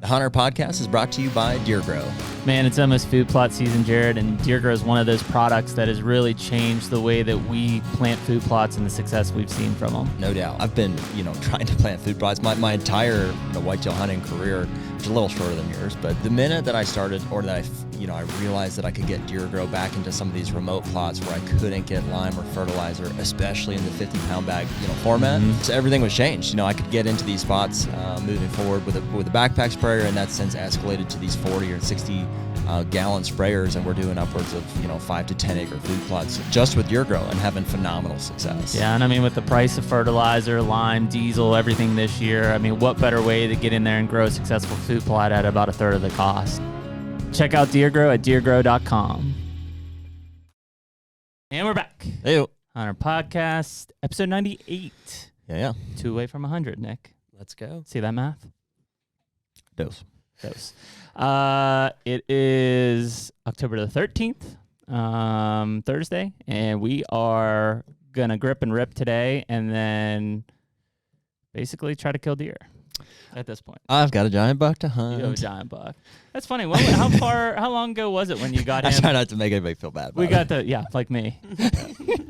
The HUNTR Podcast is brought to you by Deer Grow. Man, it's almost food plot season, Jared, and Deer Grow is one of those products that has really changed the way that we plant food plots and the success we've seen from them. No doubt. I've been, trying to plant food plots my entire whitetail hunting career, which is a little shorter than yours. But the minute that I started, or that I realized that I could get Deer Grow back into some of these remote plots where I couldn't get lime or fertilizer, especially in the 50-pound bag, format. Mm-hmm. So everything was changed. I could get into these spots moving forward with a backpack sprayer, and that's since escalated to these 40 or 60 gallon sprayers, and we're doing upwards of 5 to 10 acre food plots just with Deer Grow and having phenomenal success. Yeah, and with the price of fertilizer, lime, diesel, everything this year, what better way to get in there and grow a successful food plot at about a third of the cost? Check out Deer Grow at deergrow.com. And we're back. Hey, HUNTR Podcast, episode 98. Yeah. 2 away from 100, Nick. Let's go. See that math? Dose. It is October the 13th, Thursday, and we are going to grip and rip today and then basically try to kill deer at this point. I've got a giant buck to hunt. You have a giant buck. That's funny. How long ago was it when you got him? I try not to make anybody feel bad about like me.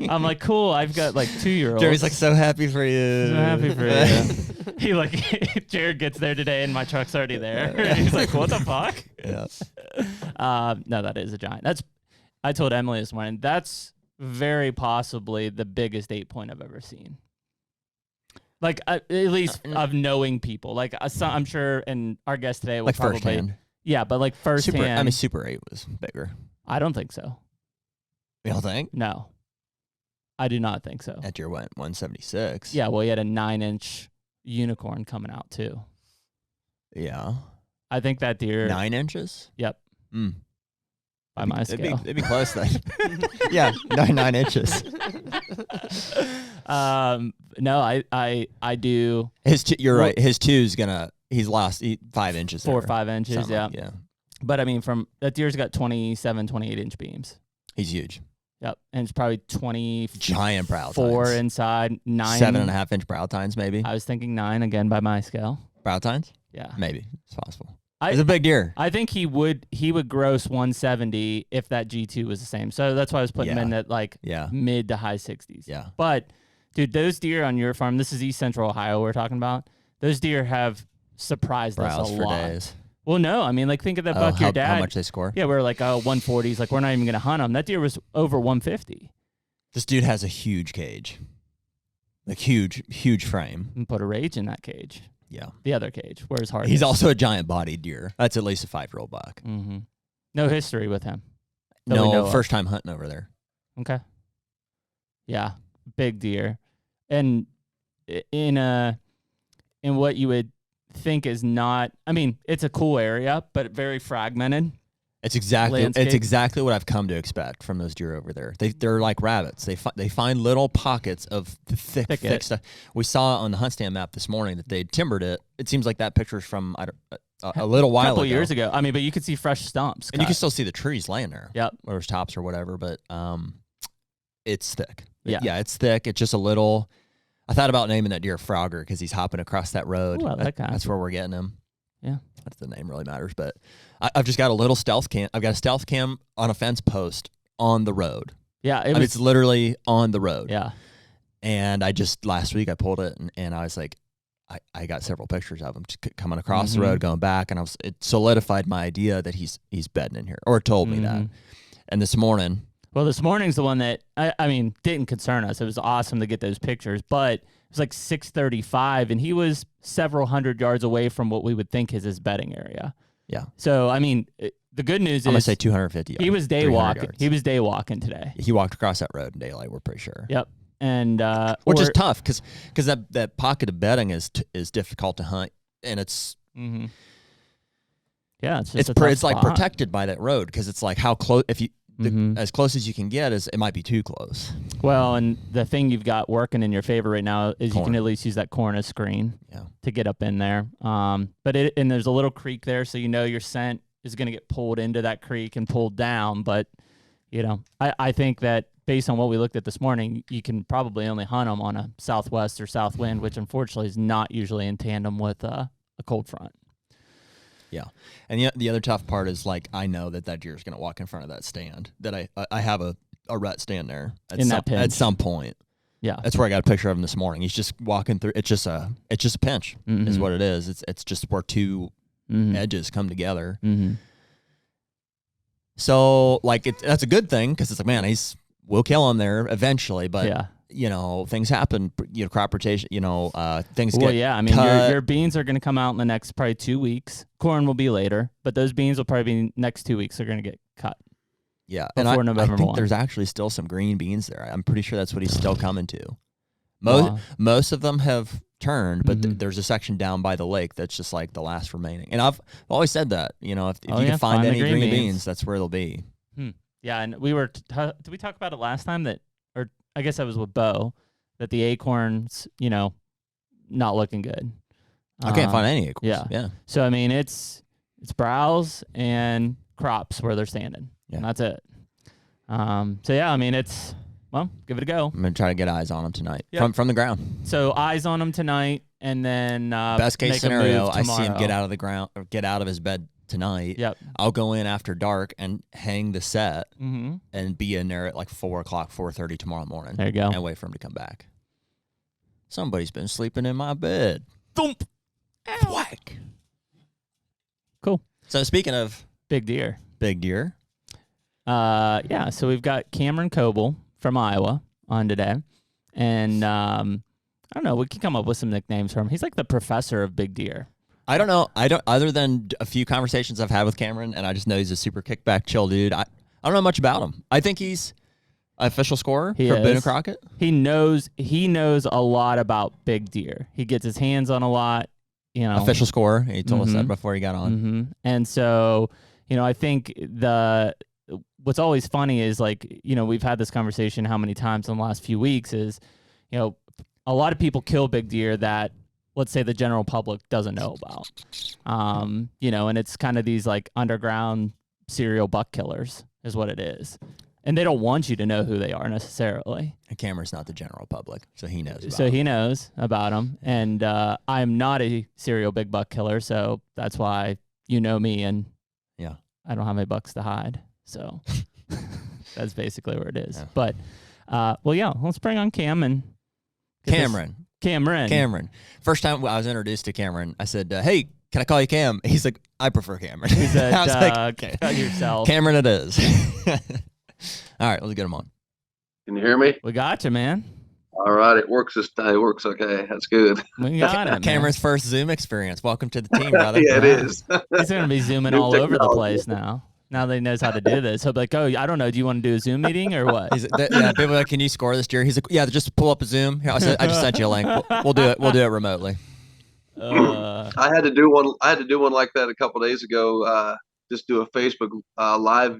I'm like, cool, I've got like 2-year-olds. Jerry's like, so happy for you. So happy for you. Jared gets there today and my truck's already there. And he's like, what the fuck? Yeah. No, that is a giant. I told Emily this morning, that's very possibly the biggest 8-point I've ever seen. At least of knowing people. I'm sure, and our guest today will probably... Firsthand. Yeah, but firsthand... Super 8 was bigger. I don't think so. You don't think? No. I do not think so. That deer went 176. Yeah, well, he had a 9-inch unicorn coming out, too. Yeah. I think that deer... 9 inches? Yep. By my scale. It'd be close then. Yeah, 9 inches. No, I do. You're right. His he's lost 5 inches. 4 or 5 inches, yeah. Yeah. But from that deer's got 27, 28-inch beams. He's huge. Yep. And it's probably 20. Giant brow 4 tines. Inside, 9. 7.5-inch brow tines, maybe. I was thinking 9 again by my scale. Brow tines? Yeah. Maybe. It's possible. It's a big deer. I think he would gross 170 if that G2 was the same. So that's why I was putting him in at mid to high 60s. Yeah. But dude, those deer on your farm, this is East Central Ohio we're talking about. Those deer have surprised us a lot. Days. Well, no, think of that buck your dad. How much they score? Yeah, we're 140s. We're not even going to hunt them. That deer was over 150. This dude has a huge cage. Huge frame. And put a rage in that cage. Yeah. The other cage, where his heart is. He's also a giant-bodied deer. That's at least a 5-year-old buck. Mm-hmm. No history with him. No, first time hunting over there. Okay. Yeah, big deer. And in what you would think is not, it's a cool area, but very fragmented. It's exactly what I've come to expect from those deer over there. They're like rabbits. They find little pockets of thick stuff. We saw on the hunt stand map this morning that they timbered it. It seems like that picture's from a little while ago. A couple years ago. But you could see fresh stumps. And you can still see the trees laying there. Yep. Or there's tops or whatever, but it's thick. Yeah, it's thick. It's just a little... I thought about naming that deer Frogger because he's hopping across that road. Ooh, I like that. That's where we're getting him. Yeah. That's the name really matters, but I've just got a little stealth cam. I've got a stealth cam on a fence post on the road. Yeah, it's literally on the road. Yeah. And last week I pulled it and I was like, I got several pictures of him just coming across the road, going back, and it solidified my idea that he's bedding in here, or told me that. And this morning. Well, this morning's the one that didn't concern us. It was awesome to get those pictures, but it was 6:35, and he was several hundred yards away from what we would think is his bedding area. Yeah. So, the good news is... I'm going to say 250 yards. He was day walking. He was day walking today. He walked across that road in daylight, we're pretty sure. Yep. And which is tough, because that pocket of bedding is difficult to hunt, and it's... Mm-hmm. Yeah, it's protected by that road, because it's how close... as close as you can get is it might be too close. Well, and the thing you've got working in your favor right now is you can at least use that corn as screen to get up in there. But there's a little creek there, so your scent is going to get pulled into that creek and pulled down. But I think that based on what we looked at this morning, you can probably only hunt them on a southwest or south wind, which unfortunately is not usually in tandem with a cold front. Yeah. And the other tough part is, like, I know that deer is going to walk in front of that stand, that I have a rut stand there at some point. Yeah. That's where I got a picture of him this morning. He's just walking through. It's just a pinch is what it is. It's just where two edges come together. Mm-hmm. So, like, that's a good thing, because it's like, man, we'll kill him there eventually, but things happen, crop rotation, things get I mean, your beans are going to come out in the next probably 2 weeks. Corn will be later, but those beans will probably be next 2 weeks. They're going to get cut. Yeah, before November I think 1. There's actually still some green beans there. I'm pretty sure that's what he's still coming to. Most of them have turned, but there's a section down by the lake that's just like the last remaining. And I've always said that, if you can find any green beans, that's where they'll be. Yeah, and we were did we talk about it last time or I guess I was with Bo, that the acorns, not looking good. I can't find any acorns. Yeah. So I mean, it's browse and crops where they're standing. Yeah. And that's it. So yeah, I mean, give it a go. I'm gonna try to get eyes on them tonight from the ground. So eyes on them tonight, and then best case scenario, I see him get out of the ground or get out of his bed tonight. Yep. I'll go in after dark and hang the set and be in there at like 4:00, 4:30 tomorrow morning. There you go. And wait for him to come back. Somebody's been sleeping in my bed. Thump. Whack. Cool. So speaking of big deer. So we've got Cameron Coble from Iowa on today. And I don't know, we can come up with some nicknames for him. He's like the professor of big deer. I don't know. Other than a few conversations I've had with Cameron, and I just know he's a super kickback, chill dude. I don't know much about him. I think he's an official scorer for Boone and Crockett. He knows a lot about big deer. He gets his hands on a lot. Official scorer. He told us that before he got on. Mm-hmm. And so, I think what's always funny is, like, we've had this conversation how many times in the last few weeks is, a lot of people kill big deer that, let's say, the general public doesn't know about. And it's kind of these like underground serial buck killers is what it is. And they don't want you to know who they are necessarily. And Cameron's not the general public, so he knows about he knows about them. And I'm not a serial big buck killer, so that's why me, and I don't have any bucks to hide. So that's basically where it is. Yeah. But, let's bring on Cameron. First time I was introduced to Cameron, I said, hey, can I call you Cam? He's like, I prefer Cameron. He said, I was like, okay. Cut yourself. Cameron it is. All right, let's get him on. Can you hear me? We got you, man. All right, it works this time. It works okay. That's good. We got it, Cameron's first Zoom experience. Welcome to the team, brother. Yeah, it is. He's going to be Zooming all over the place now. Now that he knows how to do this, he'll be like, oh, I don't know. Do you want to do a Zoom meeting or what? People are like, can you score this deer? He's like, yeah, just pull up a Zoom. Here, I just sent you a link. We'll do it. We'll do it remotely. I had to do one like that a couple days ago. Just do a Facebook live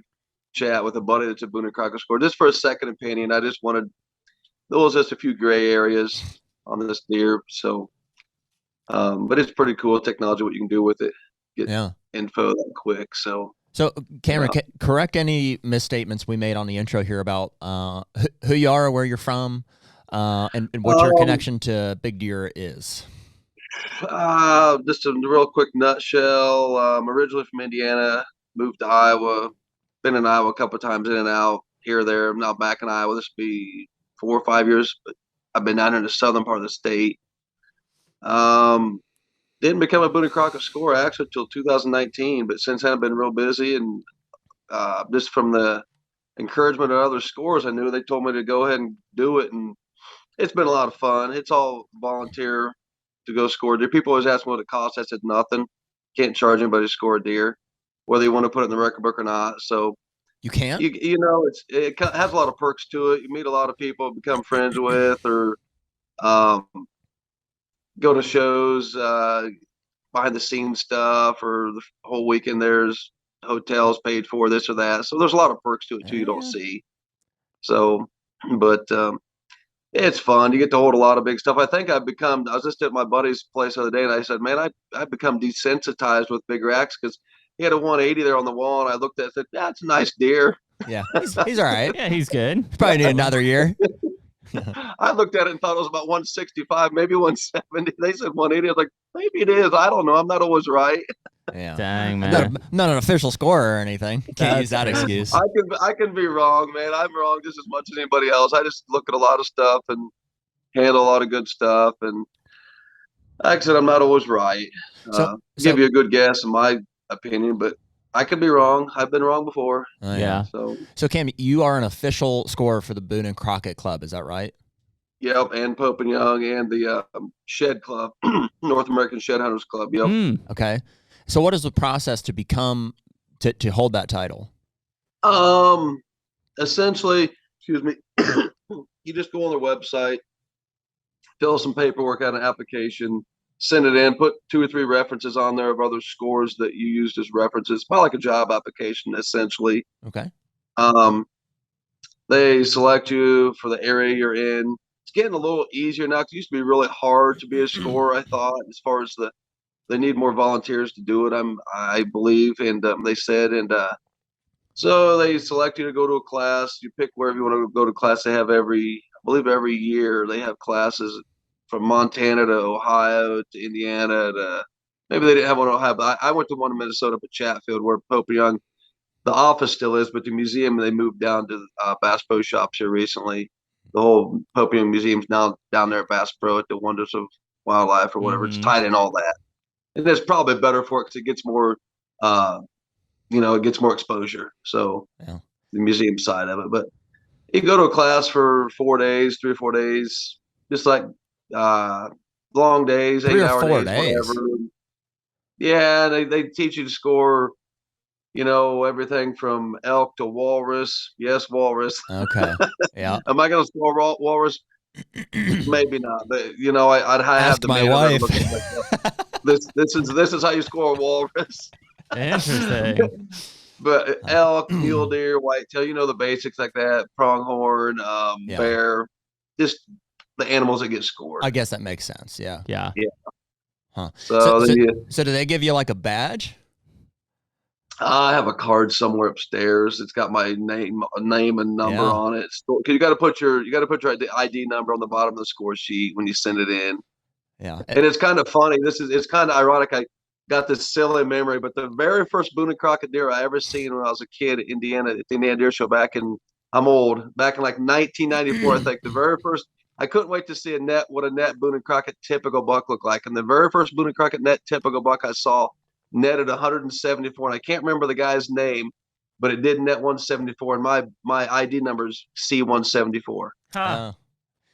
chat with a buddy that's a Boone and Crockett score, just for a second opinion. I just wanted, there was just a few gray areas on this deer. So, but it's pretty cool technology, what you can do with it. Get info that quick. So Cameron, correct any misstatements we made on the intro here about who you are, where you're from, and what your connection to big deer is. Just a real quick nutshell. I'm originally from Indiana, moved to Iowa, been in Iowa a couple of times, in and out, here or there. I'm now back in Iowa. This will be 4 or 5 years, but I've been down in the southern part of the state. Didn't become a Boone and Crockett scorer actually until 2019, but since then I've been real busy, and just from the encouragement of other scorers, I knew they told me to go ahead and do it, and it's been a lot of fun. It's all volunteer to go score deer. People always ask me what it costs. I said nothing. Can't charge anybody to score a deer, whether you want to put it in the record book or not. So you can't. It has a lot of perks to it. You meet a lot of people, become friends with, or go to shows, behind the scenes stuff, or the whole weekend there's hotels paid for, this or that. So there's a lot of perks to it too. You don't see. So, but it's fun. You get to hold a lot of big stuff. I think I was just at my buddy's place the other day, and I said, man, I've become desensitized with big racks, because he had a 180 there on the wall, and I looked at it and said, that's a nice deer. Yeah, he's all right. Yeah, he's good. Probably need another year. I looked at it and thought it was about 165, maybe 170. They said 180. I was like, maybe it is. I don't know. I'm not always right. Yeah. Dang, man. Not an official scorer or anything. Can't use that excuse. I can be wrong, man. I'm wrong just as much as anybody else. I just look at a lot of stuff and handle a lot of good stuff. And like I said, I'm not always right. Give you a good guess in my opinion, but I could be wrong. I've been wrong before. Yeah. So Cam, you are an official scorer for the Boone and Crockett Club. Is that right? Yep, and Pope and Young and the Shed Club, North American Shed Hunters Club. Yep. Okay. So what is the process to become to hold that title? Essentially, excuse me, you just go on their website, fill some paperwork out, an application, send it in, put 2 or 3 references on there of other scores that you used as references, kind of like a job application, essentially. Okay. They select you for the area you're in. It's getting a little easier now. It used to be really hard to be a scorer, I thought, as far as they need more volunteers to do it, I believe, and they said, and so they select you to go to a class. You pick wherever you want to go to class. They have every year they have classes from Montana to Ohio to Indiana to maybe they didn't have one in Ohio, but I went to one in Minnesota, but Chatfield, where Pope and Young, the office still is, but the museum, they moved down to Bass Pro Shops here recently. The whole Pope and Young Museum's now down there at Bass Pro at the Wonders of Wildlife or whatever. It's tied in all that. And it's probably better for it because it gets more, it gets more exposure. So the museum side of it. But you go to a class for 4 days, 3 or 4 days, just like long days, 8-hour days, whatever. Yeah, they teach you to score, everything from elk to walrus. Yes, walrus. Okay. Yeah. Am I going to score walrus? Maybe not, but I'd have my wife. This is how you score a walrus. Interesting. But elk, mule deer, whitetail, the basics like that, pronghorn, bear, just the animals that get scored. I guess that makes sense. Yeah. Yeah. Huh. So do they give you like a badge? I have a card somewhere upstairs. It's got my name and number on it. So, you got to put your ID number on the bottom of the score sheet when you send it in. Yeah. And it's kind of funny. It's kind of ironic. I got this silly memory, but the very first Boone and Crockett deer I ever seen when I was a kid at Indiana, at the Indiana Deer Show back in like 1994, I think. The very first, I couldn't wait to see what a net Boone and Crockett typical buck looked like. And the very first Boone and Crockett net typical buck I saw netted 174, and I can't remember the guy's name, but it did net 174, and my ID number is C174. Huh.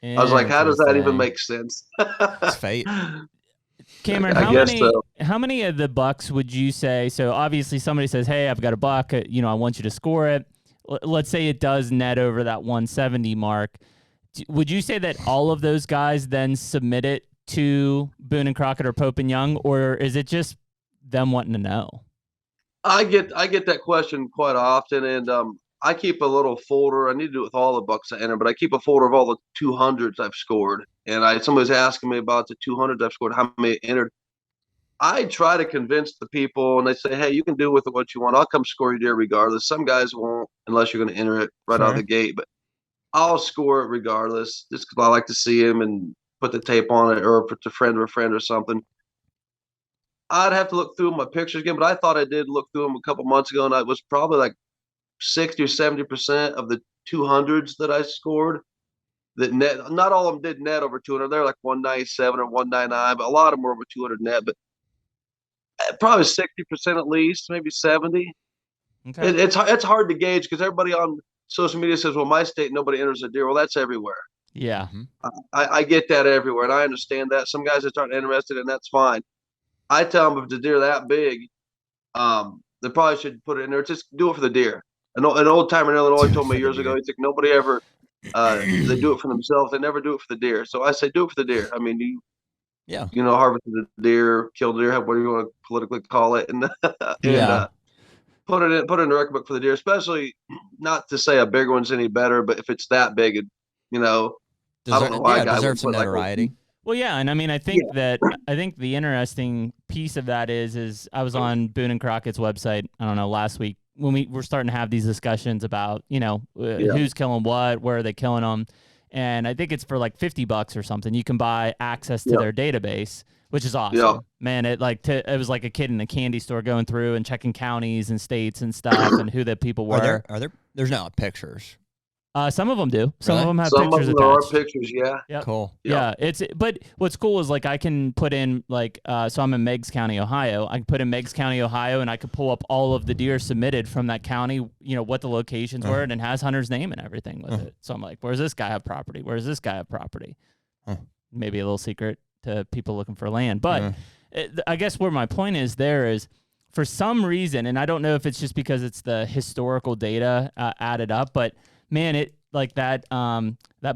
I was like, how does that even make sense? It's fate. Cameron, how many of the bucks would you say? So obviously somebody says, hey, I've got a buck, I want you to score it. Let's say it does net over that 170 mark. Would you say that all of those guys then submit it to Boone and Crockett or Pope and Young, or is it just them wanting to know? I get that question quite often, and I keep a little folder. I need to do it with all the bucks I enter, but I keep a folder of all the 200s I've scored. And somebody's asking me about the 200s I've scored, how many entered. I try to convince the people, and they say, hey, you can do with it what you want. I'll come score your deer regardless. Some guys won't unless you're going to enter it right out of the gate, but I'll score it regardless just because I like to see him and put the tape on it, or put the friend of a friend or something. I'd have to look through my pictures again, but I thought I did look through them a couple months ago, and I was probably like 60 or 70% of the 200s that I scored that net. Not all of them did net over 200. They're like 197 or 199, but a lot of them were over 200 net. But probably 60% at least, maybe 70. Okay. It's hard to gauge because everybody on social media says, well, my state, nobody enters a deer. Well, that's everywhere. Yeah. I get that everywhere, and I understand that. Some guys just aren't interested, and that's fine. I tell them if the deer that big, they probably should put it in there. Just do it for the deer. An old timer in Illinois told me years ago, he's like, nobody ever, they do it for themselves. They never do it for the deer. So I say, do it for the deer. I mean, harvest the deer, kill the deer, whatever you want to politically call it. And, put it in the record book for the deer, especially not to say a bigger one's any better, but if it's that big, I don't know why a guy deserves some notoriety. Well, yeah, and I mean, I think the interesting piece of that is I was on Boone and Crockett's website, I don't know, last week when we were starting to have these discussions about, who's killing what, where are they killing them, and I think it's for like $50 or something. You can buy access to their database. which is awesome. Yeah. Man, it was like a kid in a candy store going through and checking counties and states and stuff and who the people were. There's not pictures. Some of them do. Some Really? of them have Some pictures of them attached. are pictures, yeah. Yep. Cool. Yeah. But what's cool is like I can put in like so I'm in Meigs County, Ohio. I can put in Meigs County, Ohio, and I could pull up all of the deer submitted from that county, what the locations were, and it has Hunter's name and everything with it. So I'm like, where's this guy have property? Where's this guy have property? Maybe a little secret to people looking for land. But I guess where my point is there is for some reason, and I don't know if it's just because it's the historical data added up, but man, it like that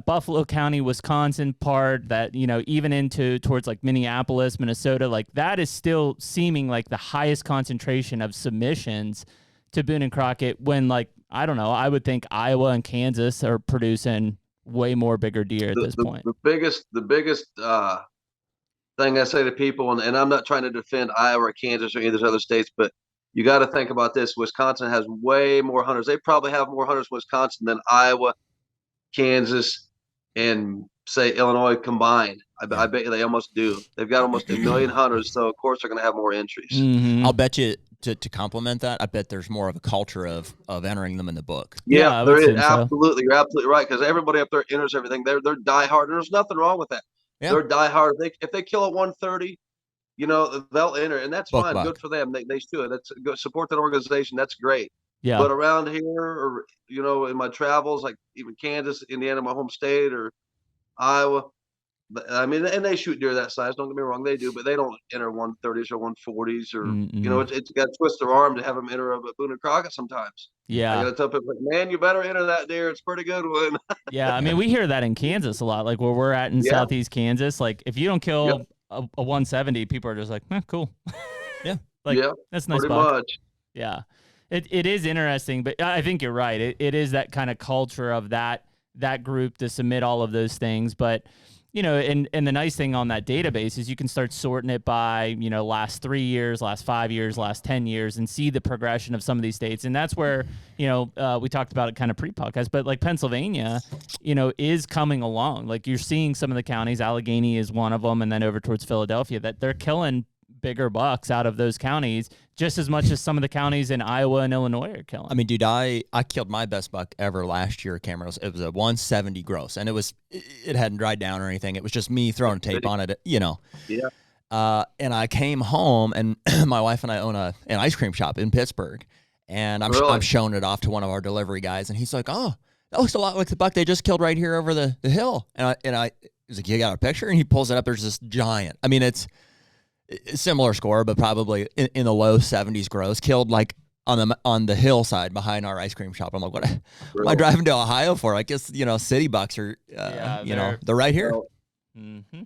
Buffalo County, Wisconsin part, that even towards like Minneapolis, Minnesota, like that is still seeming like the highest concentration of submissions to Boone and Crockett. When like I don't know, I would think Iowa and Kansas are producing way more bigger deer at this point. The biggest thing I say to people, and I'm not trying to defend Iowa or Kansas or any of those other states, but you got to think about this. Wisconsin has way more hunters. They probably have more hunters in Wisconsin than Iowa, Kansas, and say Illinois combined. I bet they almost do. They've got almost 1 million hunters, so of course they're going to have more entries. Mm-hmm. I'll bet you to complement that. I bet there's more of a culture of entering them in the book. Yeah, there is absolutely. You're absolutely right, because everybody up there enters everything. They're diehard. There's nothing wrong with that. Yeah. They're diehard. If they kill at 130. They'll enter, and that's fine. Good for them. They should. That's good. Support that organization. That's great. Yeah. But around here, or in my travels, like even Kansas, Indiana, my home state, or Iowa, I mean, and they shoot deer that size. Don't get me wrong, they do, but they don't enter 130s or 140s, or it's got to twist their arm to have them enter a Boone and Crockett sometimes. Yeah, I got to tell people, man, you better enter that deer. It's a pretty good one. Yeah, I mean, we hear that in Kansas a lot. Like where we're at in Southeast Kansas, like if you don't kill a 170, people are just like, cool. Yeah. That's nice. Pretty much. Yeah. It is interesting, but I think you're right. It is that kind of culture of that group to submit all of those things. But, and the nice thing on that database is you can start sorting it by, last 3 years, last 5 years, last 10 years, and see the progression of some of these states. And that's where, we talked about it kind of pre-podcast, but like Pennsylvania, is coming along. Like you're seeing some of the counties, Allegheny is one of them, and then over towards Philadelphia, that they're killing bigger bucks out of those counties just as much as some of the counties in Iowa and Illinois are killing. I mean, dude, I killed my best buck ever last year, Cameron. It was a 170 gross, and it hadn't dried down or anything. It was just me throwing tape on it, Yeah. And I came home, and my wife and I own an ice cream shop in Pittsburgh, and I'm showing it off to one of our delivery guys, and he's like, "Oh, that looks a lot like the buck they just killed right here over the hill." And I was like, "You got a picture?" And he pulls it up. There's this giant. I mean, it's similar score, but probably in the low 70s gross, killed like on the hillside behind our ice cream shop. I'm like, what am I driving to Ohio for? I guess, city bucks are, they're right here.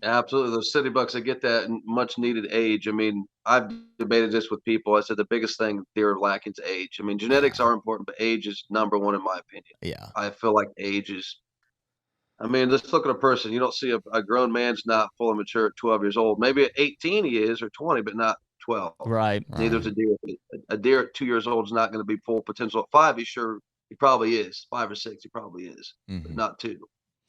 Absolutely. Those city bucks, they get that much needed age. I mean, I've debated this with people. I said the biggest thing deer lacking is age. I mean, genetics are important, but age is number one in my opinion. Yeah. I feel like age is, I mean, let's look at a person. You don't see a grown man's not fully mature at 12 years old. Maybe at 18 he is, or 20, but not 12. Right. Neither is a deer. A deer at 2 years old is not going to be full potential. At 5, he probably is. 5 or 6, he probably is, but not 2.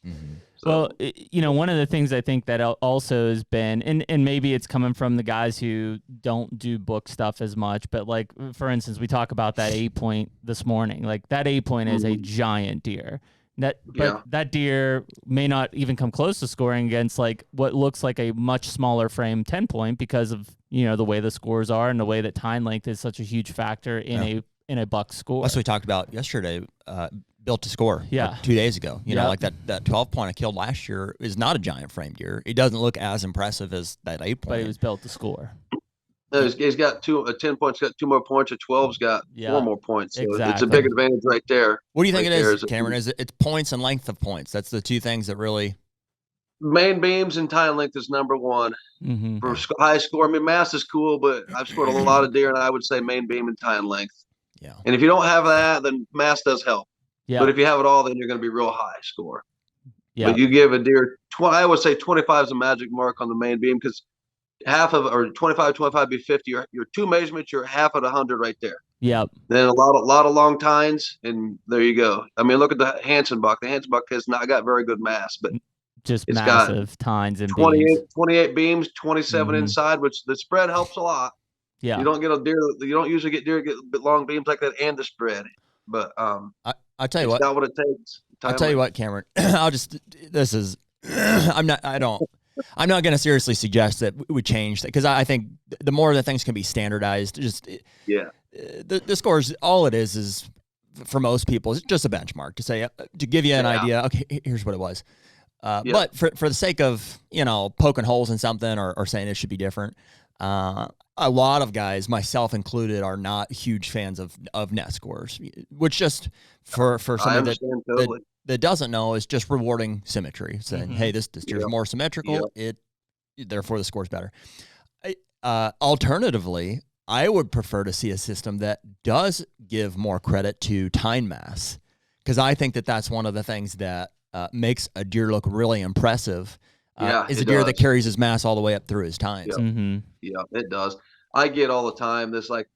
Mm-hmm. So, well, one of the things I think that also has been, and maybe it's coming from the guys who don't do book stuff as much, but like, for instance, we talk about that 8-point this morning. Like that 8-point is a giant deer. That deer may not even come close to scoring against like what looks like a much smaller frame 10-point because of the way the scores are and the way that time length is such a huge factor in a buck score. That's what we talked about yesterday. Built to score. Yeah. 2 days ago. Like that 12-point I killed last year is not a giant frame deer. It doesn't look as impressive as that 8-point. But he was built to score. No, he's got 10 points, got 2 more points. A 12's got 4 more points. So exactly. It's a big advantage right there. What do you think it is, Cameron? It's points and length of points. That's the two things that really. Main beams and time length is number one. Mm-hmm. For high score. I mean, mass is cool, but I've scored a lot of deer, and I would say main beam and time length. Yeah. And if you don't have that, then mass does help. Yeah. But if you have it all, then you're going to be real high score. Yeah. But you give a deer, I would say 25 is a magic mark on the main beam, because half of, or 25 be 50. Your 2 measurements, you're half at 100 right there. Yep. Then a lot of long tines, and there you go. I mean, look at the Hanson buck. The Hanson buck has not got very good mass, but just massive tines and 28 beams, 27 inside, which the spread helps a lot. Yeah. You don't usually get deer get long beams like that and the spread. But I'll tell you what. It's not what it takes. I'll tell you what, Cameron. I'm not going to seriously suggest that we change that, because I think the more that things can be standardized, the scores, all it is for most people, is just a benchmark to say, to give you an idea. Okay, here's what it was. But for the sake of, poking holes in something or saying it should be different, a lot of guys, myself included, are not huge fans of net scores, which just for somebody that doesn't know is just rewarding symmetry, saying, hey, this deer's more symmetrical, therefore the score's better. Alternatively, I would prefer to see a system that does give more credit to tine mass, because I think that that's one of the things that makes a deer look really impressive. Is a deer that carries his mass all the way up through his tines. Yeah, it does. I get all the time this, like,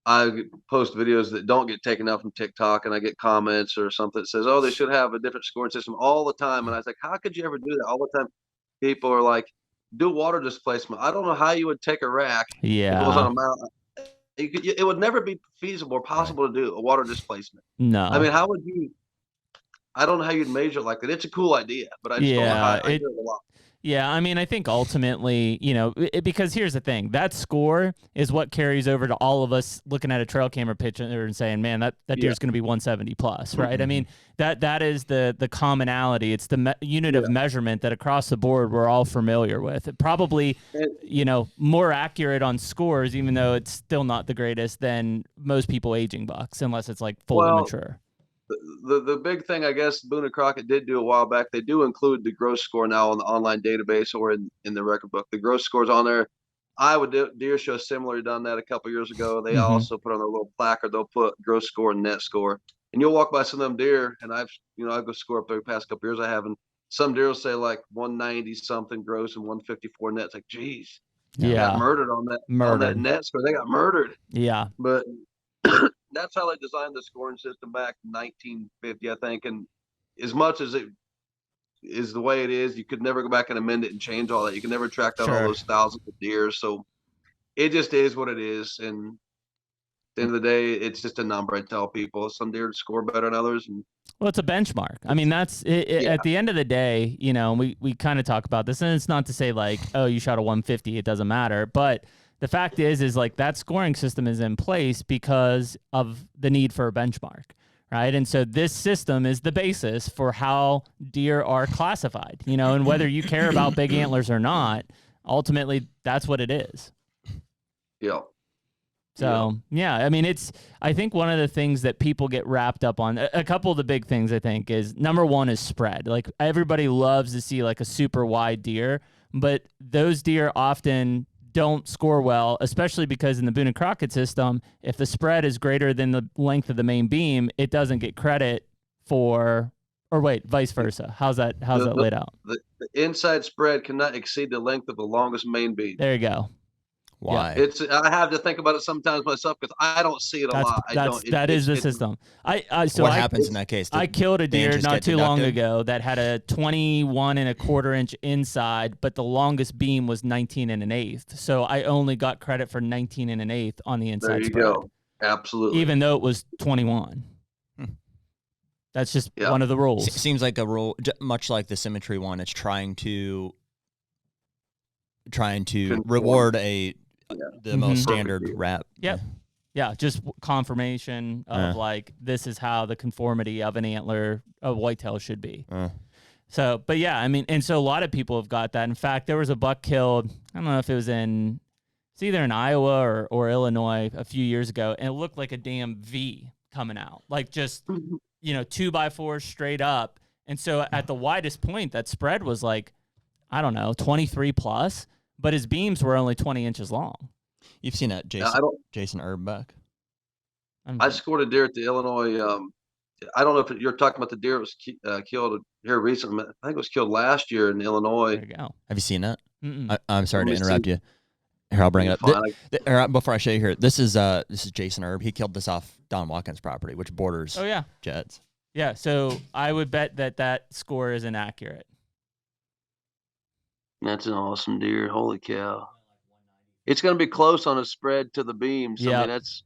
I post videos that don't get taken out from TikTok, and I get comments or something that says, oh, they should have a different scoring system all the time. And I was like, how could you ever do that all the time? People are like, do water displacement. I don't know how you would take a rack. Yeah. If it was on a mountain. It would never be feasible or possible to do a water displacement. No. I mean, I don't know how you'd measure it like that. It's a cool idea, but I just don't know how I do it a lot. Yeah, I mean, I think ultimately, because here's the thing, that score is what carries over to all of us looking at a trail camera picture and saying, man, that deer's going to be 170 plus, right? I mean, that is the commonality. It's the unit of measurement that across the board we're all familiar with. It probably, more accurate on scores, even though it's still not the greatest, than most people aging bucks, unless it's like fully mature. The big thing, I guess, Boone and Crockett did do a while back, they do include the gross score now on the online database or in the record book. The gross score's on there. Iowa Deer Show similarly done that a couple years ago. They also put on their little placard, they'll put gross score and net score. And you'll walk by some of them deer, and I've go score up there the past couple years I have, and some deer will say like 190 something gross and 154 net. It's like, geez, got murdered on that net score. They got murdered. Yeah. But that's how they designed the scoring system back in 1950, I think. And as much as it is the way it is, you could never go back and amend it and change all that. You can never track down all those thousands of deer. So it just is what it is. And at the end of the day, it's just a number. I tell people some deer score better than others. Well, it's a benchmark. I mean, that's it, at the end of the day, we kind of talk about this, and it's not to say like, oh, you shot a 150, it doesn't matter. But the fact is like that scoring system is in place because of the need for a benchmark, right? And so this system is the basis for how deer are classified, and whether you care about big antlers or not, ultimately that's what it is. Yeah. So, I mean, I think one of the things that people get wrapped up on, a couple of the big things I think is, number one is spread. Like everybody loves to see like a super wide deer, but those deer often don't score well, especially because in the Boone and Crockett system, if the spread is greater than the length of the main beam, it doesn't get credit for, or wait, vice versa. How's that laid out? The inside spread cannot exceed the length of the longest main beam. There you go. Why? I have to think about it sometimes myself because I don't see it a lot. That is the system. So what happens in that case? I killed a deer not too long ago that had a 21 1/4 inch inside, but the longest beam was 19 1/8. So I only got credit for 19 1/8 on the inside spread. There you go. Absolutely. Even though it was 21. That's just one of the rules. Seems like a rule, much like the symmetry one. It's trying to reward the most standard wrap. Yep. Yeah, just confirmation of like, this is how the conformity of an antler of whitetail should be. So, but yeah, I mean, and so a lot of people have got that. In fact, there was a buck killed, I don't know if it was it's either in Iowa or Illinois a few years ago, and it looked like a damn V coming out. Like just, 2x4 straight up. And so at the widest point, that spread was like, I don't know, 23 plus. But his beams were only 20 inches long. You've seen that Jason Erb buck? I scored a deer at the Illinois. I don't know if you're talking about the deer that was killed here recently. I think it was killed last year in Illinois. There you go. Have you seen that? I'm sorry to interrupt you. Here, I'll bring it up. Before I show you here, this is Jason Erb. He killed this off Don Watkins' property, which borders Jets. Yeah, so I would bet that score is inaccurate. That's an awesome deer. Holy cow. It's going to be close on a spread to the beams. Yeah. I mean, it's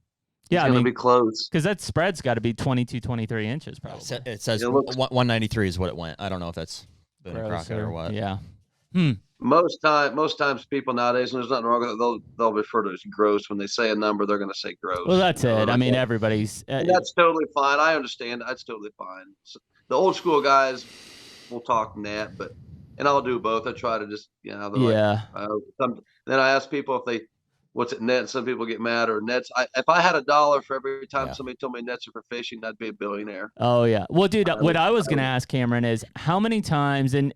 going to be close. Because that spread's got to be 22, 23 inches probably. It says 193 is what it went. I don't know if that's Boone and Crockett or what. Yeah. Most times people nowadays, and there's nothing wrong with it, they'll refer to it as gross. When they say a number, they're going to say gross. Well, that's it. I mean, everybody's... that's totally fine. I understand. That's totally fine. So, the old school guys will talk net, and I'll do both. I try to just, Yeah. Like, then I ask people if what's it net? Some people get mad or nets. If I had $1 for every time somebody told me nets are for fishing, I'd be a billionaire. Oh yeah. Well, dude, what I was going to ask Cameron is how many times, and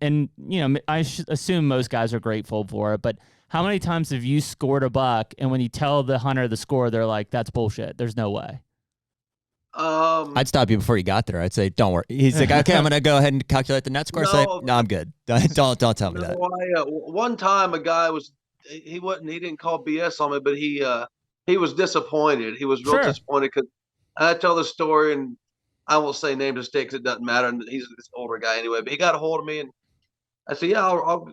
I assume most guys are grateful for it, but how many times have you scored a buck and when you tell the hunter the score, they're like, that's bullshit. There's no way. I'd stop you before you got there. I'd say, don't worry. He's like, okay, I'm going to go ahead and calculate the net score. No, I'm good. Don't tell me that. One time a guy he didn't call BS on me, but he was disappointed. He was real disappointed because I tell the story, and I won't say names and stakes. It doesn't matter. And he's this older guy anyway, but he got a hold of me and I said, yeah, I'll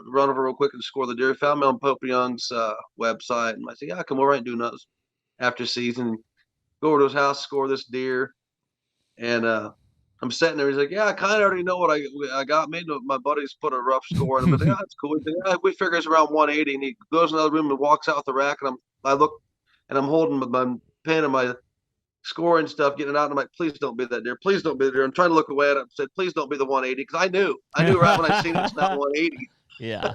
run over real quick and score the deer. Found me on Pope Young's website. And I said, yeah, come over and do nothing after season. Go over to his house, score this deer. And I'm sitting there. He's like, yeah, I kind of already know what I got. Maybe my buddies put a rough score in him. But yeah, that's cool. We figure it's around 180. And he goes in another room and walks out with the rack. And I look, and I'm holding my pen and my score and stuff, getting it out. And I'm like, please don't be that deer. Please don't be the deer. I'm trying to look away at it and said, please don't be the 180. Because I knew right when I seen it's not 180. Yeah.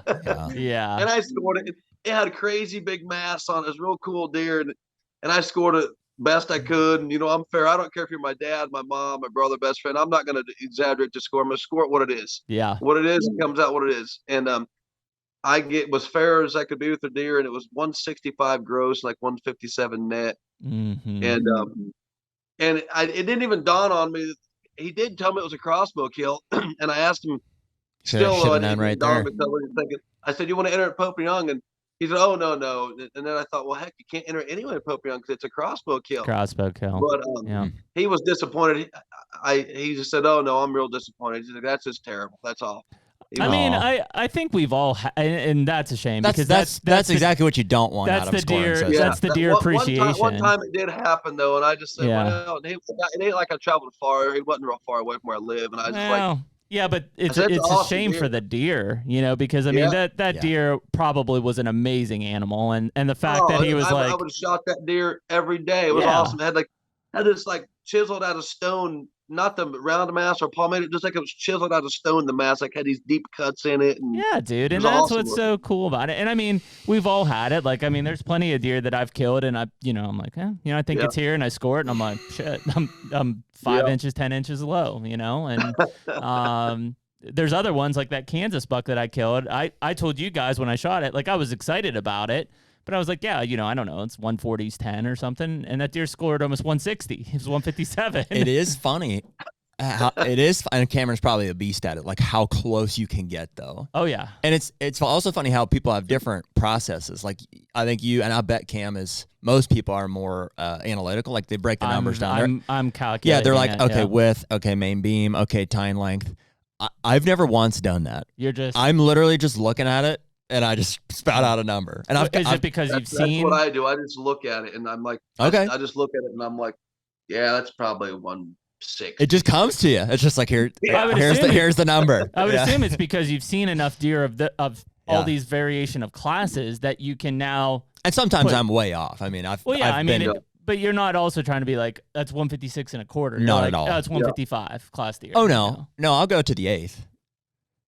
And I scored it. It had a crazy big mass on it. It was a real cool deer. And I scored it best I could. And, I'm fair. I don't care if you're my dad, my mom, my brother, best friend. I'm not going to exaggerate the score. I'm going to score it what it is. Yeah. What it is, it comes out what it is. And I was fair as I could be with the deer. And it was 165 gross, like 157 net. Mm-hmm. And it didn't even dawn on me. He did tell me it was a crossbow kill. And I asked him, right there. I said, you want to enter at Pope Young? And he said, oh, no. And then I thought, well, heck, you can't enter anyway at Pope Young because it's a crossbow kill. But he was disappointed. He just said, oh, no, I'm real disappointed. He's like, that's just terrible. That's all. I think we've all, and that's a shame because that's exactly what you don't want out of scoring. That's the deer appreciation. One time it did happen though, and I just said, well, it ain't like I traveled far. He wasn't real far away from where I live, and I was like, yeah, but it's a shame for the deer, because I mean that deer probably was an amazing animal, and the fact that he was I would have shot that deer every day. It was awesome. It had this like chiseled out of stone. Not the round mass or palmated, just like it was chiseled out of stone. The mass like had these deep cuts in it. And yeah, dude, and that's what's so cool about it. And I mean, we've all had it. Like, I mean, there's plenty of deer that I've killed, and I'm like, I think it's here, and I score it, and I'm like, shit, I'm 5 inches, 10 inches low, and there's other ones like that Kansas buck that I killed. I told you guys when I shot it, like I was excited about it. But I was like, yeah, I don't know, it's 140s 10 or something, and that deer scored almost 160. It was 157. It is funny. And Cameron's probably a beast at it, like how close you can get, though. Oh, yeah. And it's also funny how people have different processes. Like, I think you, and I bet Cam most people are more analytical. Like, they break the numbers down. I'm calculating. Yeah, they're like, width, main beam, tine length. I've never once done that. I'm literally just looking at it. And I just spout out a number. And because you've seen? That's what I do. I just look at it, and I'm like, okay. I just look at it, and I'm like, yeah, that's probably 160. It just comes to you. It's just like here's the number. I would assume it's because you've seen enough deer of all these variation of classes that you can now. And sometimes I'm way off. I mean, but you're not also trying to be like that's 156 and a quarter. Not at all. That's 155 class deer. Oh no, I'll go to the eighth.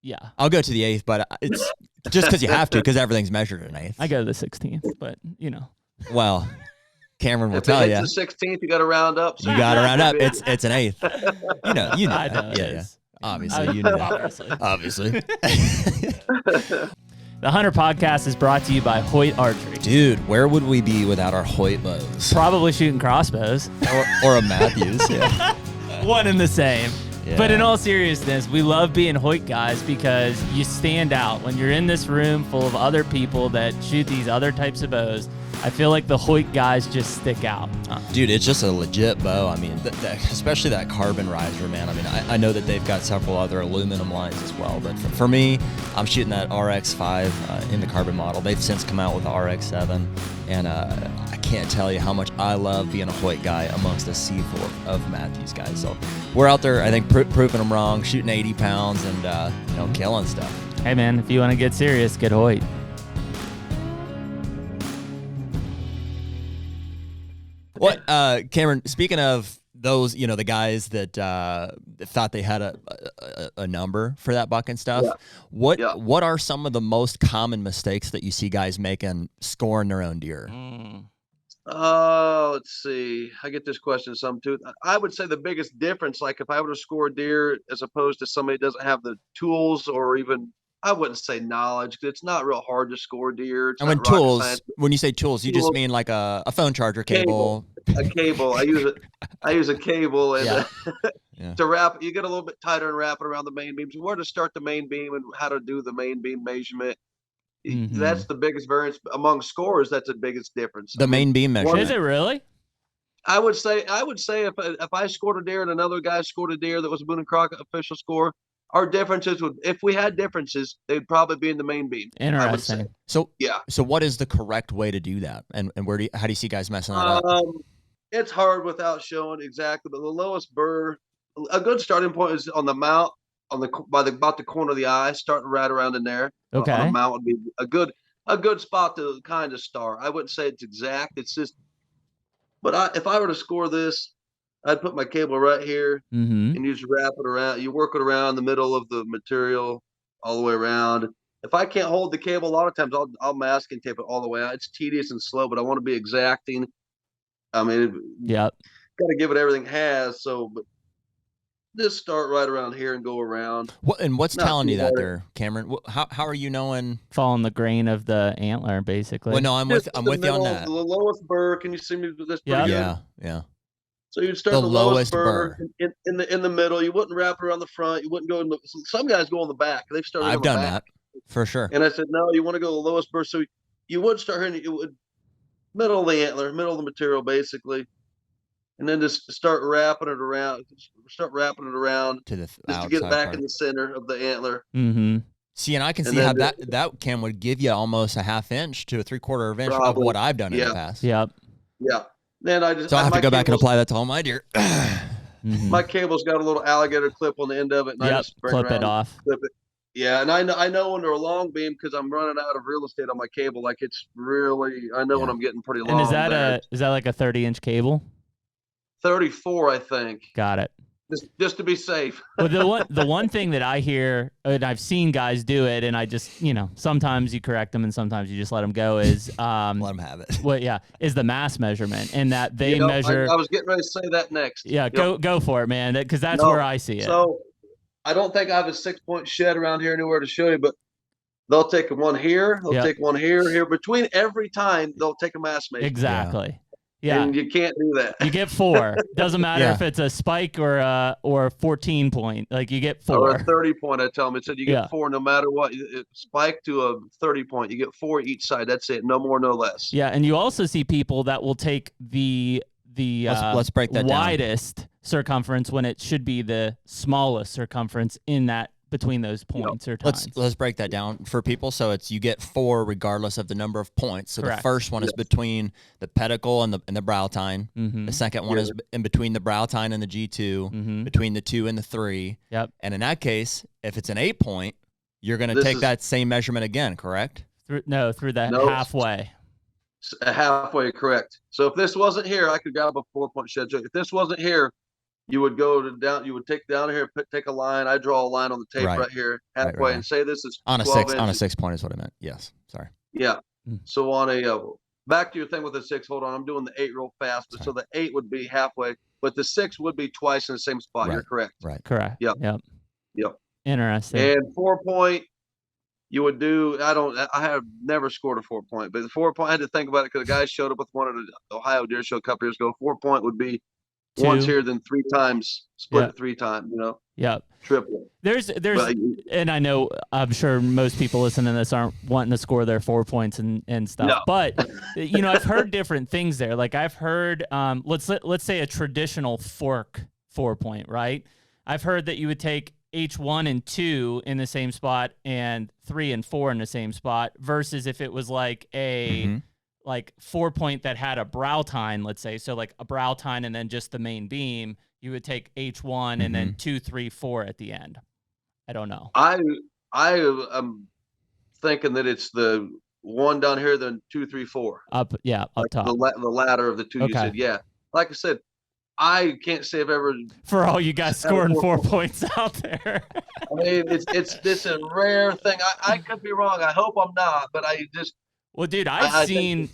Yeah, I'll go to the eighth, but it's just because you have to, because everything's measured in eighth. I go to the 16th, but Well, Cameron will tell you. It's the 16th. You got to round up. You got to round up. It's an eighth. You know. I know. Yeah. Obviously, you know that. Obviously. The HUNTR Podcast is brought to you by Hoyt Archery. Dude, where would we be without our Hoyt bows? Probably shooting crossbows. or a Matthews. Yeah. One and the same. Yeah. But in all seriousness, we love being Hoyt guys because you stand out when you're in this room full of other people that shoot these other types of bows. I feel like the Hoyt guys just stick out. Dude, it's just a legit bow. I mean, especially that carbon riser, man. I mean, I know that they've got several other aluminum lines as well, but for me, I'm shooting that RX5 in the carbon model. They've since come out with the RX7, and I can't tell you how much I love being a Hoyt guy amongst a sea full of Matthews guys. So we're out there, I think, proving them wrong, shooting 80 pounds and killing stuff. Hey, man, if you want to get serious, get Hoyt. What, Cameron, speaking of those, the guys that thought they had a number for that buck and stuff, what are some of the most common mistakes that you see guys making scoring their own deer? Let's see. I get this question some too. I would say the biggest difference, like if I were to score a deer as opposed to somebody that doesn't have the tools or even, I wouldn't say knowledge, because it's not real hard to score deer. It's and when tools, when you say tools, you just mean like a phone charger cable. A cable. I use a cable and to wrap. You get a little bit tighter and wrap it around the main beams. Where to start the main beam and how to do the main beam measurement. Mm-hmm. That's the biggest variance among scores. That's the biggest difference. The main beam measurement. Is it really? I would say if I scored a deer and another guy scored a deer that was a Boone and Crockett official score, our differences would, if we had differences, they'd probably be in the main beam. Interesting. So what is the correct way to do that? And how do you see guys messing that up? It's hard without showing exactly, but the lowest burr, a good starting point is on the mount, about the corner of the eye, starting right around in there. Okay. On the mount would be a good spot to kind of start. I wouldn't say it's exact. It's just, but if I were to score this, I'd put my cable right here and you just wrap it around. You work it around the middle of the material all the way around. If I can't hold the cable, a lot of times I'll masking tape it all the way out. It's tedious and slow, but I want to be exacting. I mean, got to give it everything it has. So, but just start right around here and go around. What's telling you that there, Cameron? How are you knowing? Following the grain of the antler, basically. Well, no, I'm with you on that. The lowest burr. Can you see me? This pretty good? Yeah. So you'd start the lowest burr in the middle. You wouldn't wrap it around the front. You wouldn't go in the. Some guys go in the back. They've started. I've done that for sure. And I said, no, you want to go the lowest burr. So you would start here. You would middle of the antler, middle of the material, basically. And then just start wrapping it around. To the just to get it back in the center of the antler. Mm-hmm. See, and I can see how that Cam would give you almost a half inch to a 3/4 inch of what I've done in the past. Yep. Yeah. Then I have to go back and apply that to all my deer. My cable's got a little alligator clip on the end of it, and I just clip it off. Clip it. Yeah, and I know when they're a long beam because I'm running out of real estate on my cable. Like it's really, I know when I'm getting pretty long. And is that like a 30-inch cable? 34, I think. Got it. Just to be safe. Well, the one thing that I hear, and I've seen guys do it, and I just, sometimes you correct them and sometimes you just let them go, is let them have it. Well, is the mass measurement, and that they measure. I was getting ready to say that next. Yeah, go for it, man, because that's where I see it. So I don't think I have a 6-point shed around here anywhere to show you, but they'll take one here, they'll take one here. Between every time, they'll take a mass measurement. Exactly. Yeah. And you can't do that. You get 4. Doesn't matter if it's a spike or a 14-point. Like you get 4. Or a 30-point, I tell them. It said you get 4 no matter what. Spike to a 30-point. You get 4 each side. That's it. No more, no less. Yeah, and you also see people that will take the let's break that widest circumference when it should be the smallest circumference in that between those points or times. Let's break that down for people. So you get 4 regardless of the number of points. So the first one is between the pedicle and the brow tine. Mm-hmm. The second one is in between the brow tine and the G2, between the 2 and the 3. Yep. And in that case, if it's an 8-point, you're going to take that same measurement again, correct? Through the halfway. Halfway, correct. So if this wasn't here, I could grab a 4-point shed. So if this wasn't here, you would go down. You would take down here, take a line. I draw a line on the tape right here, halfway, and say this is on a 6 inches. On a 6-point is what I meant. Yes, sorry. Yeah. So on a back to your thing with the 6. Hold on, I'm doing the 8 real fast. So the 8 would be halfway, but the 6 would be twice in the same spot. You're correct. Right. Correct. Yep. Interesting. And 4-point, you would do. I have never scored a 4-point, but the 4-point, I had to think about it because a guy showed up with one at the Ohio Deer Show a couple years ago. 4-point would be once here, then 3 times, split it 3 times, Yep. Triple. There's, and I know, I'm sure most people listening to this aren't wanting to score their 4 points and stuff, No. but I've heard different things there. Like I've heard, let's say a traditional fork 4-point, right? I've heard that you would take H1 and 2 in the same spot and 3 and 4 in the same spot versus if it was like a like 4-point that had a brow tine, let's say, so like a brow tine and then just the main beam, you would take H1 and then 2, 3, 4 at the end. I don't know. I am thinking that it's the one down here, then 2, 3, 4. Up top. The ladder of the 2 you said, yeah. Like I said, I can't say I've ever. For all you guys scoring 4 points out there. I mean, it's a rare thing. I could be wrong. I hope I'm not, but I just. Well, dude, I've seen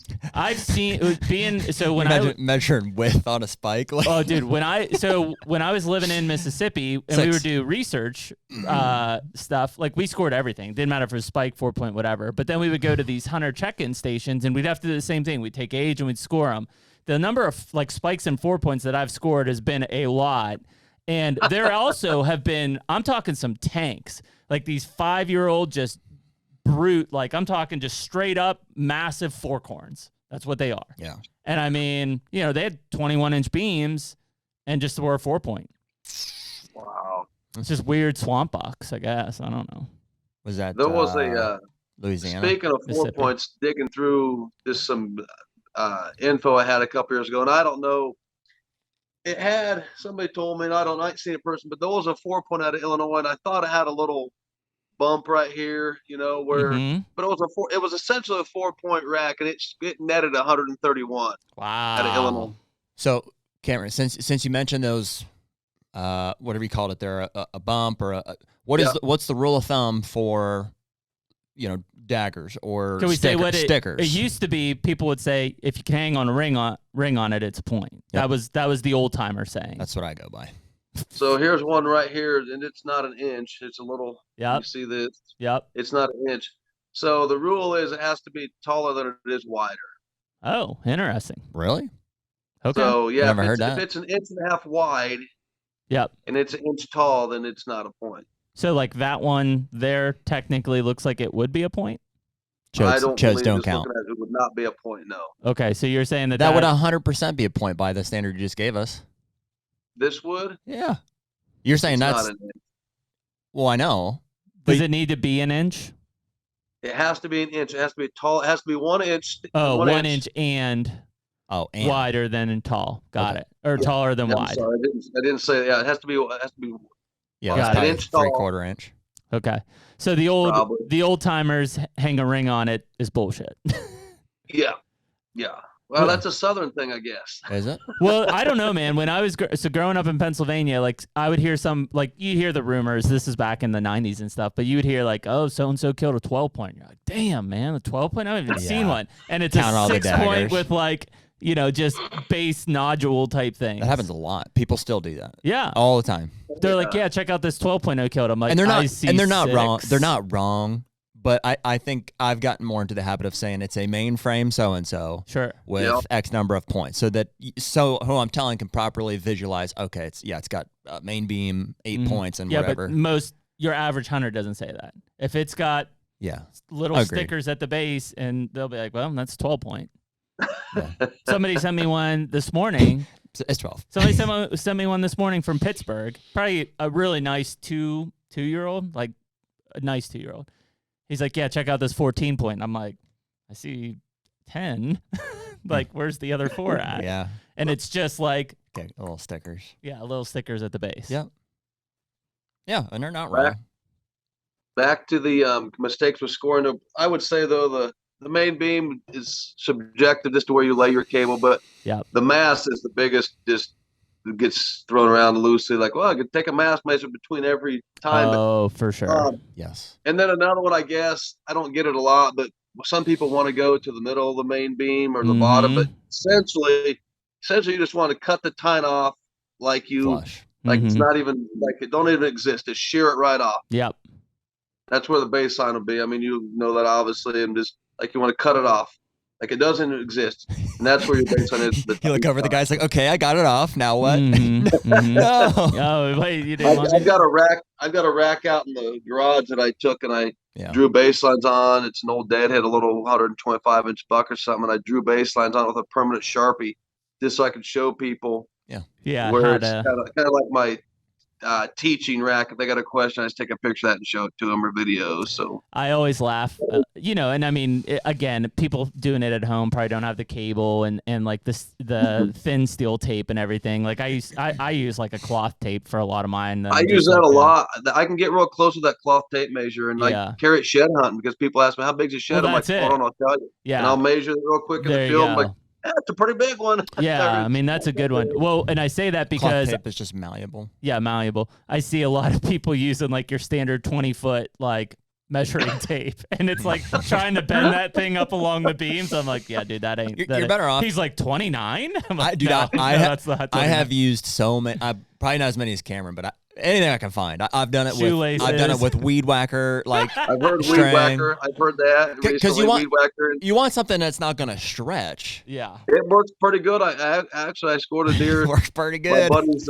being so when I measuring width on a spike. Like. Oh, dude, when I was living in Mississippi and we would do research stuff, like we scored everything. Didn't matter if it was spike, 4-point, whatever. But then we would go to these hunter check-in stations and we'd have to do the same thing. We'd take age and we'd score them. The number of like spikes and 4-points that I've scored has been a lot. And there also have been, I'm talking some tanks, like these 5-year-old just brute, like I'm talking just straight up massive forkhorns. That's what they are. Yeah. And I mean, they had 21-inch beams and just were a 4-point. Wow. It's just weird swamp bucks, I guess. I don't know. Was that there was a Louisiana? Speaking of 4 points, digging through just some info I had a couple years ago, and I don't know. It had, somebody told me, and I ain't seen a person, but there was a 4-point out of Illinois, and I thought it had a little bump right here, where, but it was essentially a 4-point rack, and it netted 131. Wow. Out of Illinois. So, Cameron, since you mentioned those, whatever you called it there, a bump or what's the rule of thumb for, daggers or can we say what stickers? It used to be, people would say if you can hang on a ring on it, it's a point. Yep. That was the old timer saying. That's what I go by. So here's one right here, and it's not an inch. It's a little. Yep. You see this? Yep. It's not an inch. So the rule is it has to be taller than it is wider. Oh, interesting. Really? Okay. So yeah, never heard that. If it's an inch and a half wide, yep, and it's an inch tall, then it's not a point. So like that one there technically looks like it would be a point? Chodes don't count. It would not be a point, no. Okay, so you're saying that would 100% be a point by the standard you just gave us. This would? Yeah. You're saying that's not an inch. Well, I know. Does it need to be an inch? It has to be an inch. It has to be tall. It has to be 1 inch. Oh, 1 inch and wider than tall. Got it. Or taller than wide. I'm sorry, I didn't say that. Yeah, it has to be an inch tall. 3/4 inch. Okay. So the old timers hang a ring on it is bullshit. Yeah. Well, that's a Southern thing, I guess. Is it? Well, I don't know, man. When I was growing up in Pennsylvania, like I would hear you hear the rumors. This is back in the 90s and stuff, but you would hear like, oh, so and so killed a 12-point. You're like, damn, man, a 12-point. I haven't even seen one, and it's Count a 6-point with like just base nodule type thing. That happens a lot. People still do that. Yeah, all the time. They're like, yeah, check out this 12-point I killed. I'm like, and they're not wrong. They're not wrong. But I think I've gotten more into the habit of saying it's a mainframe so-and-so with X number of points. So who I'm telling can properly visualize, okay, it's got main beam, 8 points and whatever. But your average hunter doesn't say that. If it's got little stickers at the base, and they'll be like, well, that's 12-point. Yeah. Somebody sent me one this morning. It's 12. Somebody sent me one this morning from Pittsburgh. Probably a really nice two-year-old, like a nice 2-year-old. He's like, yeah, check out this 14-point. And I'm like, I see 10. Like, where's the other 4 at? Yeah. And it's just like little stickers. Yeah, little stickers at the base. Yep. Yeah, and they're not wrong. Back to the mistakes with scoring. I would say, though, the main beam is subjective just to where you lay your cable, but the mass is the biggest, just gets thrown around loosely. Like, well, I could take a mass measurement between every time. Oh, for sure. Yes. And then another one, I guess, I don't get it a lot, but some people want to go to the middle of the main beam or the bottom, but essentially you just want to cut the tine off like flush. It's not even, like it don't even exist. Just shear it right off. Yep. That's where the baseline will be. I mean, you know that obviously, and just like you want to cut it off. Like it doesn't exist, and that's where your baseline is. You look over, the guy's like, "Okay, I got it off. Now what?" No. Oh, wait, you didn't. I've got a rack. I've got a rack out in the garage that I took and I drew baselines on. It's an old deadhead, a little 125-inch buck or something. And I drew baselines on it with a permanent Sharpie, just so I could show people. Yeah. Where it's kind of like my teaching rack. If they got a question, I just take a picture of that and show it to them or videos. So I always laugh, and I mean, again, people doing it at home probably don't have the cable and like the thin steel tape and everything. Like I use like a cloth tape for a lot of mine. I use that a lot. I can get real close with that cloth tape measure, and I carry it shed hunting because people ask me how big's a shed. I'm like, hold on, I'll tell you. Yeah, and I'll measure it real quick in the field. I'm like, it's a pretty big one. Yeah, I mean, that's a good one. Well, and I say that because cloth tape is just malleable. Yeah, malleable. I see a lot of people using like your standard 20-foot like measuring tape, and it's like trying to bend that thing up along the beams. I'm like, yeah, dude, that ain't. You're better off. He's like 29. I'm like, I have used so many. Probably not as many as Cameron, but anything I can find. I've done it with. I've done it with weed whacker. Like I've heard weed whacker. I've heard that because you want something that's not going to stretch. Yeah, it works pretty good. I scored a deer. It works pretty good. My buddy's,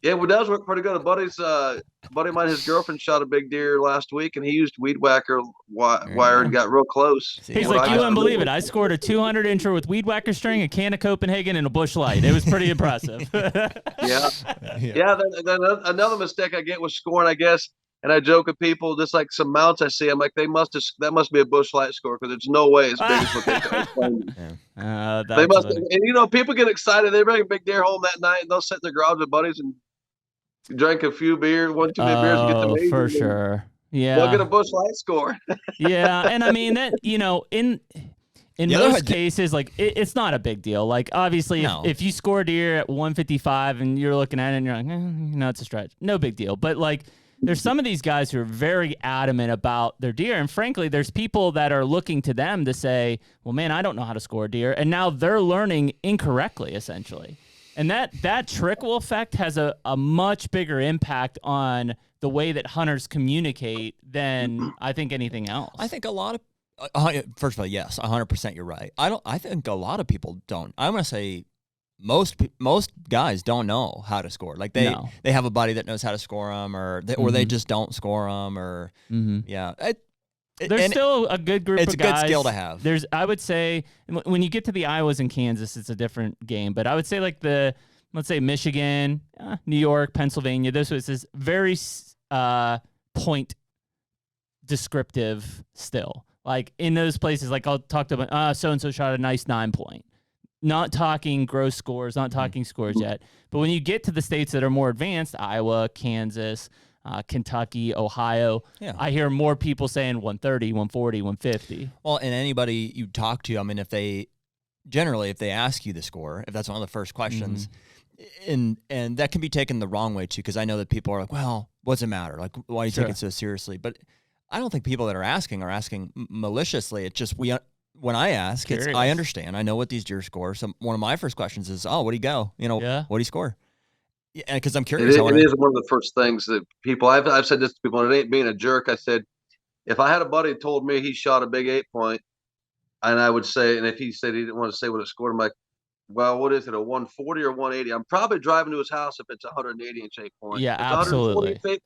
it does work pretty good. A buddy of mine, his girlfriend shot a big deer last week, and he used weed whacker wire and got real close. He's like, you wouldn't believe it. I scored a 200-incher with weed whacker string, a can of Copenhagen, and a bush light. It was pretty impressive. Yeah. Then another mistake I get was scoring, I guess. And I joke with people, just like some mounts I see, I'm like, that must be a bush light score because there's no way it's big as what they claim. They must, and people get excited. They bring a big deer home that night, and they'll sit in their garage with buddies and drink a few beers, 1-2 beers, and get the meat. For sure. Yeah. They'll get a bush light score. Yeah, and I mean that in most cases, like it's not a big deal. Like obviously, if you score a deer at 155 and you're looking at it and you're like, it's a stretch, no big deal. But like, there's some of these guys who are very adamant about their deer, and frankly, there's people that are looking to them to say, well, man, I don't know how to score a deer, and now they're learning incorrectly, essentially. And that trickle effect has a much bigger impact on the way that hunters communicate than I think anything else. I think a lot of, first of all, yes, 100% you're right. I think a lot of people don't. I'm going to say most guys don't know how to score. Like they have a buddy that knows how to score them, or they just don't score them, or there's still a good group of guys. It's a good skill to have. I would say, when you get to the Iowas and Kansas, it's a different game. But I would say like let's say Michigan, New York, Pennsylvania, this was very point descriptive still. Like in those places, like I'll talk to them, so-and-so shot a nice 9-point. Not talking gross scores, not talking scores yet. But when you get to the states that are more advanced, Iowa, Kansas, Kentucky, Ohio, I hear more people saying 130, 140, 150. Well, and anybody you talk to, I mean, if they ask you the score, if that's one of the first questions, and that can be taken the wrong way too, because I know that people are like, well, what's it matter? Like, why do you take it so seriously? But I don't think people that are asking maliciously. It's just when I ask, I understand. I know what these deer score. So one of my first questions is, what do you go? What do you score? Yeah, because I'm curious. It is one of the first things that people, I've said this to people, and it ain't being a jerk. I said, if I had a buddy who told me he shot a big 8-point, and I would say, and if he said he didn't want to say what it scored, I'm like, well, what is it, a 140 or 180? I'm probably driving to his house if it's a 180-inch 8-point. Yeah, absolutely. If it's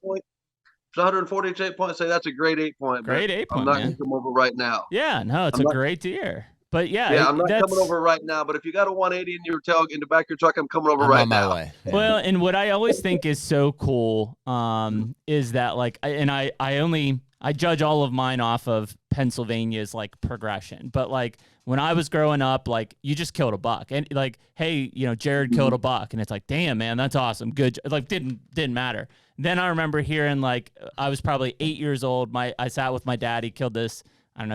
140-inch 8-point, say that's a great 8-point. Great 8-point, I'm not going to come over right now. Yeah, no, it's great deer. But I'm not coming over right now. But if you got a 180 in the back of your truck, I'm coming over right now. My way. Yeah. Well, and what I always think is so cool is that like, I judge all of mine off of Pennsylvania's like progression. But like when I was growing up, like you just killed a buck, and like, hey, Jared killed a buck, and it's like, damn, man, that's awesome, good. Like didn't matter. Then I remember hearing, like, I was probably 8 years old. I sat with my dad. He killed this,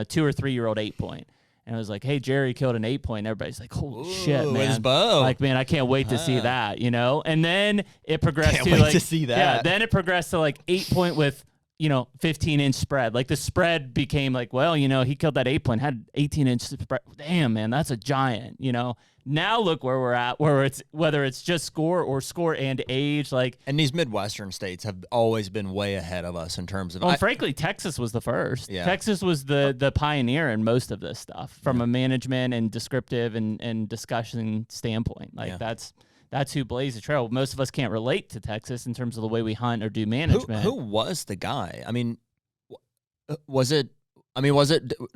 2 or 3 year old 8-point. And I was like, hey, Jerry killed an 8-point. Everybody's like, holy shit, man. With his bow. Like, man, I can't wait to see that, And then it progressed to see that. Yeah, then it progressed to like 8-point with, 15-inch spread. Like the spread became like, well, he killed that 8-point, had 18-inch spread. Damn, man, that's a giant, Now look where we're at, whether it's just score or score and age. Like, and these Midwestern states have always been way ahead of us in terms of. Well, frankly, Texas was the first. Yeah. Texas was the pioneer in most of this stuff from a management and descriptive and discussion standpoint. Like that's who blazed the trail. Most of us can't relate to Texas in terms of the way we hunt or do management. Who was the guy? I mean, was it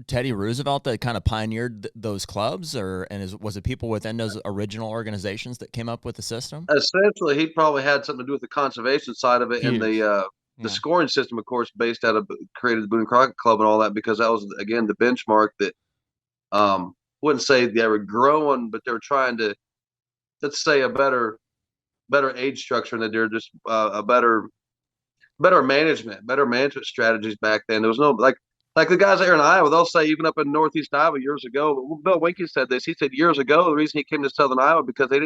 Teddy Roosevelt that kind of pioneered those clubs, was it people within those original organizations that came up with the system? Essentially, he probably had something to do with the conservation side of it. Huge. And the scoring system, of course, based out of created the Boone Crockett Club and all that, because that was, again, the benchmark that wouldn't say they were growing, but they were trying to, let's say, a better age structure, and that they're just a better management strategies back then. There was no like the guys here in Iowa, they'll say, even up in Northeast Iowa years ago, Bill Winke said this. He said years ago, the reason he came to Southern Iowa because they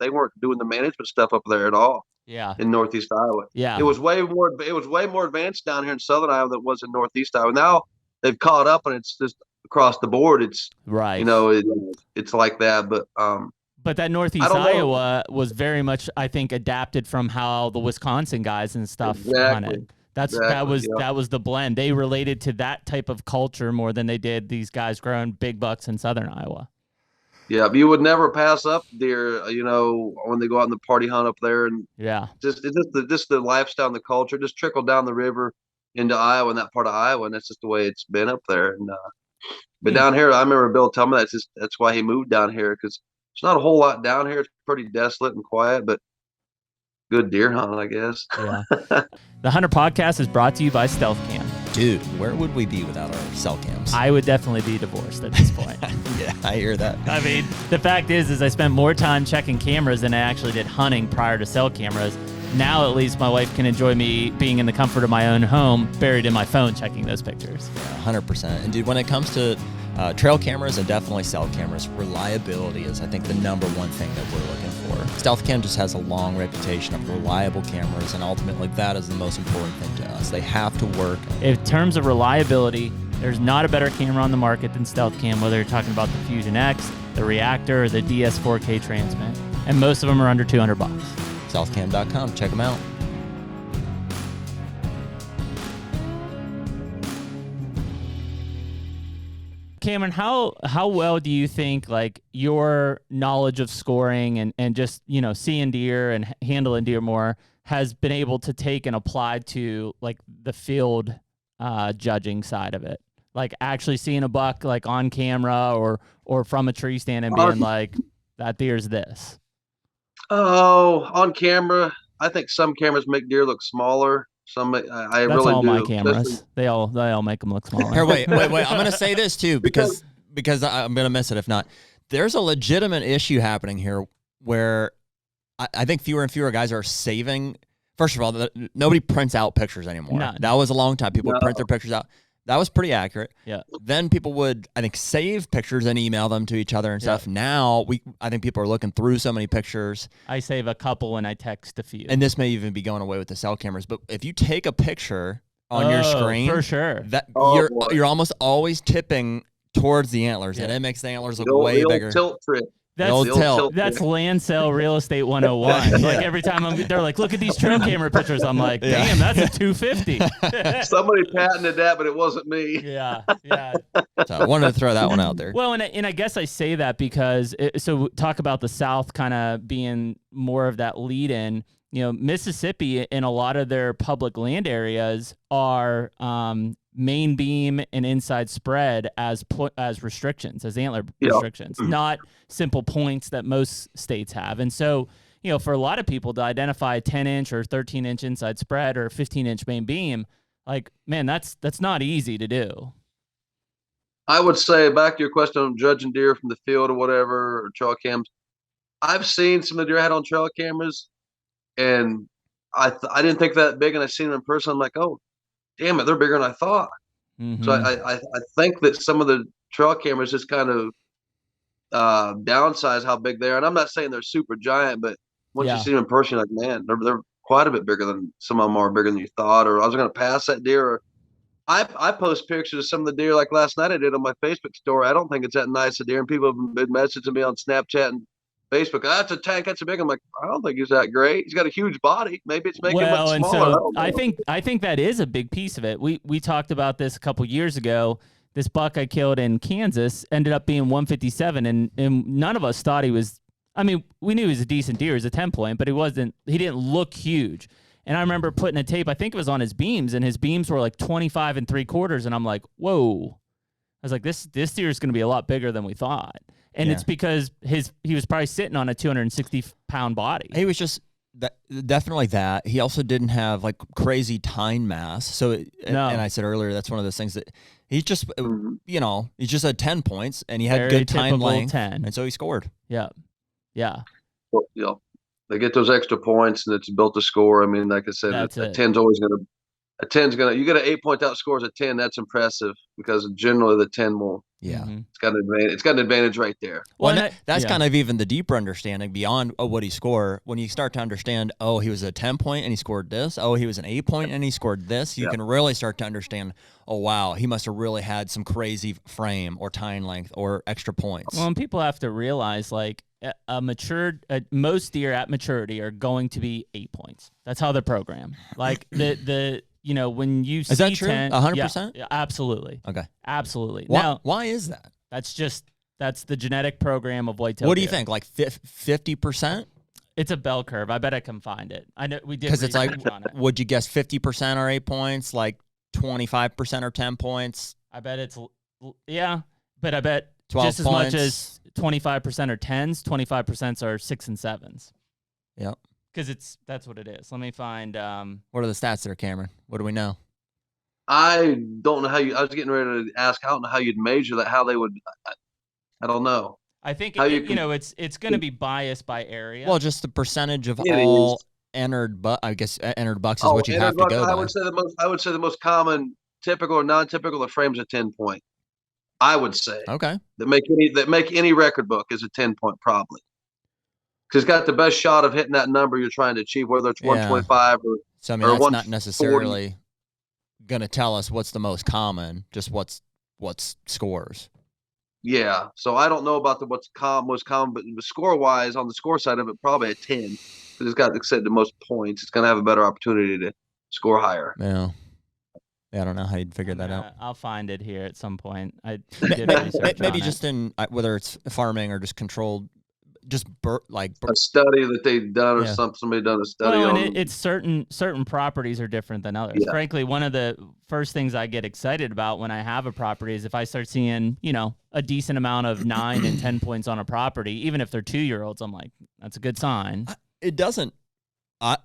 weren't doing the management stuff up there at all. Yeah. In Northeast Iowa. Yeah. It was way more advanced down here in Southern Iowa than it was in Northeast Iowa. Now they've caught up, and it's just across the board. It's right. It's like that. But that Northeast Iowa was very much, I think, adapted from how the Wisconsin guys and stuff hunted. That was the blend. They related to that type of culture more than they did these guys growing big bucks in Southern Iowa. Yeah, but you would never pass up deer, when they go out in the party hunt up there, and just the lifestyle and the culture just trickled down the river into Iowa and that part of Iowa, and that's just the way it's been up there. And but down here, I remember Bill telling me that's why he moved down here, because it's not a whole lot down here. It's pretty desolate and quiet, but good deer hunt, I guess. Yeah. The HUNTR Podcast is brought to you by Stealth Cam. Dude, where would we be without our cell cams? I would definitely be divorced at this point. Yeah, I hear that. I mean, the fact is I spent more time checking cameras than I actually did hunting prior to cell cameras. Now, at least, my wife can enjoy me being in the comfort of my own home, buried in my phone, checking those pictures. Yeah, 100%. And dude, when it comes to trail cameras and definitely cell cameras, reliability is, I think, the number one thing that we're looking for. Stealth Cam just has a long reputation of reliable cameras, and ultimately that is the most important thing to us. They have to work. In terms of reliability, there's not a better camera on the market than Stealth Cam, whether you're talking about the Fusion X, the Reactor, or the DS4K Transmit. And most of them are under $200. Stealthcam.com. Check them out. Cameron, how well do you think like your knowledge of scoring and just, seeing deer and handling deer more has been able to take and apply to like the field judging side of it? Like actually seeing a buck like on camera or from a tree stand and being like, that deer's this. Oh, on camera, I think some cameras make deer look smaller. Some I That's really all do. my cameras. They all make them look smaller. Here, wait. I'm going to say this too because I'm going to miss it if not. There's a legitimate issue happening here where I think fewer and fewer guys are saving. First of all, nobody prints out pictures anymore. None. That was a long time. People would print their pictures out. That was pretty accurate. Yeah. Then people would, I think, save pictures and email them to each other and stuff. Now, I think people are looking through so many pictures. I save a couple and I text a few. And this may even be going away with the cell cameras. But if you take a picture on your screen, for sure, you're almost always tipping towards the antlers, and it makes the antlers look way bigger. Tilt trick. That's land sale real estate 101. Like every time they're like, look at these trail camera pictures. I'm like, damn, that's a 250. Somebody patented that, but it wasn't me. Yeah. So I wanted to throw that one out there. Well, and I guess I say that because so talk about the South kind of being more of that lead in. Mississippi in a lot of their public land areas are main beam and inside spread as restrictions, as antler restrictions, not simple points that most states have. And so, for a lot of people to identify a 10-inch or 13-inch inside spread or 15-inch main beam, like, man, that's not easy to do. I would say, back to your question on judging deer from the field or whatever, or trail cams, I've seen some of the deer I had on trail cameras, and I didn't think that big, and I seen them in person. I'm like, oh, damn it, they're bigger than I thought. Mm-hmm. So I think that some of the trail cameras just kind of downsize how big they are. And I'm not saying they're super giant, but once you see them in person, you're like, man, they're quite a bit bigger than some of them are bigger than you thought. Or I was going to pass that deer. Or I post pictures of some of the deer like last night I did on my Facebook story. I don't think it's that nice a deer, and people have been messaging me on Snapchat and Facebook. That's a tank. That's a big. I'm like, I don't think he's that great. He's got a huge body. Maybe it's making him look and smaller. so I think that is a big piece of it. We talked about this a couple years ago. This buck I killed in Kansas ended up being 157, and none of us thought he was. I mean, we knew he was a decent deer. He was a 10-point, but he didn't look huge. And I remember putting a tape, I think it was on his beams, and his beams were like 25 3/4. And I'm like, whoa. I was like, this deer is going to be a lot bigger than we thought. And it's because he was probably sitting on a 260-pound body. He was just definitely that. He also didn't have like crazy tine mass. So, and I said earlier, that's one of those things that he's just, he just had 10 points, and he had good time length. 10. And so he scored. Yeah. Yeah. Well, they get those extra points, and it's built a score. I mean, like I said, a 10's always going to. A 10's going to. You get an 8-point out scores at 10. That's impressive because generally the 10 will. Yeah, it's got an advantage. It's got an advantage right there. Well, that's kind of even the deeper understanding beyond what he scored. When you start to understand, he was a 10-point and he scored this. He was an 8-point and he scored this. You can really start to understand. Oh wow, he must have really had some crazy frame or tine length or extra points. Well, and people have to realize like most deer at maturity are going to be 8 points. That's how they're programmed. Like when you see is that true? 100%? Yeah, absolutely. Okay, absolutely. Why is that? That's the genetic program of whitetail. What do you think? Like 50%? It's a bell curve. I bet I can find it. I know we did because it's like. On it. Would you guess 50% are 8 points? Like 25% are 10 points? I bet it's but I bet 12 just as points. much as 25% are 10s, 25% are 6 and 7s. Yep. Because that's what it is. Let me find. What are the stats there, Cameron? What do we know? I don't know how you. I was getting ready to ask. I don't know how you'd measure that. How they would. I don't know. I think it's going to be biased by area. Well, just the percentage of all entered, I guess entered bucks is what you have to go by. I would say the most common, typical or non-typical, the frame's a 10-point. I would say. Okay. That make any record book is a 10-point probably. Because it's got the best shot of hitting that number you're trying to achieve, whether it's 125 or. So I mean, that's not necessarily going to tell us what's the most common, just what's scores. Yeah, so I don't know about what's most common, but score-wise, on the score side of it, probably a 10. Because it's got, like I said, the most points. It's going to have a better opportunity to score higher. Yeah. I don't know how you'd figure that out. I'll find it here at some point. I did research maybe on just in whether it's farming or just controlled. Just a study that they've done or somebody done a study on. And it's certain properties are different than others. Yeah. Frankly, one of the first things I get excited about when I have a property is if I start seeing, a decent amount of 9 and 10 points on a property, even if they're 2-year-olds, I'm like, that's a good sign. It doesn't. I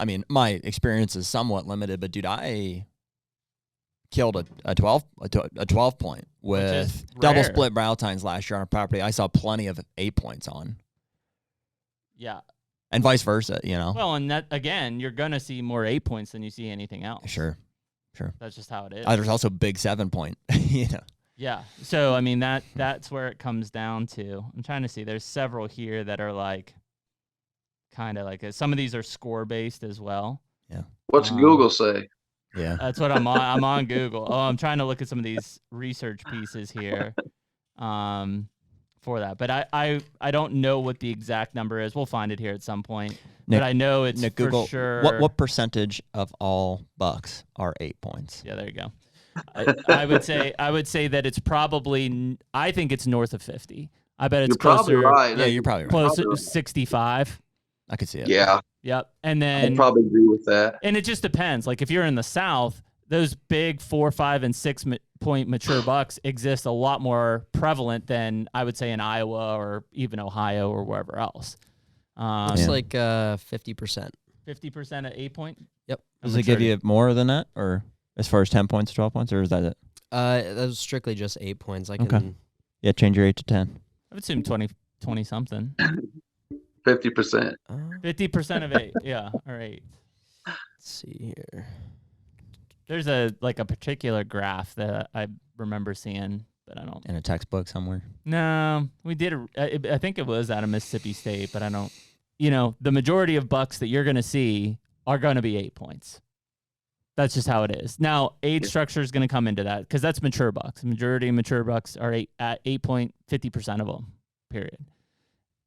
mean, my experience is somewhat limited, but dude, I killed a 12 point with double split brow tines last year on a property I saw plenty of 8 points on. Yeah. And vice versa, Well, and that again, you're gonna see more 8 points than you see anything else. Sure. That's just how it is. There's also big 7 point, Yeah. So I mean that's where it comes down to. I'm trying to see. There's several here that are like kind of like some of these are score based as well. Yeah. What's Google say? Yeah, that's what I'm on. I'm on Google. I'm trying to look at some of these research pieces here, for that. But I don't know what the exact number is. We'll find it here at some point. Nick, but I know it's Nick, Google, for sure. What percentage of all bucks are 8 points? Yeah, there you go. I would say that it's probably. I think it's north of 50. I bet it's closer. Right. Yeah, you're probably right. Closer to 65. I could see it. Yeah. Yep. And then I'd probably agree with that. And it just depends. Like if you're in the South, those big 4, 5, and 6 point mature bucks exist a lot more prevalent than I would say in Iowa or even Ohio or wherever else. It's like 50%. 50% at 8 point? Yep. Does it give you more than that, or as far as 10 points, 12 points, or is that it? That was strictly just 8 points. Yeah, change your 8 to 10. I would assume 20 something. 50%. 50% of 8, yeah, or 8. Let's see here. There's a particular graph that I remember seeing, but I don't. In a textbook somewhere? No, we did. I think it was out of Mississippi State, but I don't. The majority of bucks that you're going to see are going to be 8 points. That's just how it is. Now, age structure is going to come into that because that's mature bucks. The majority of mature bucks are at 8.50% of them, period.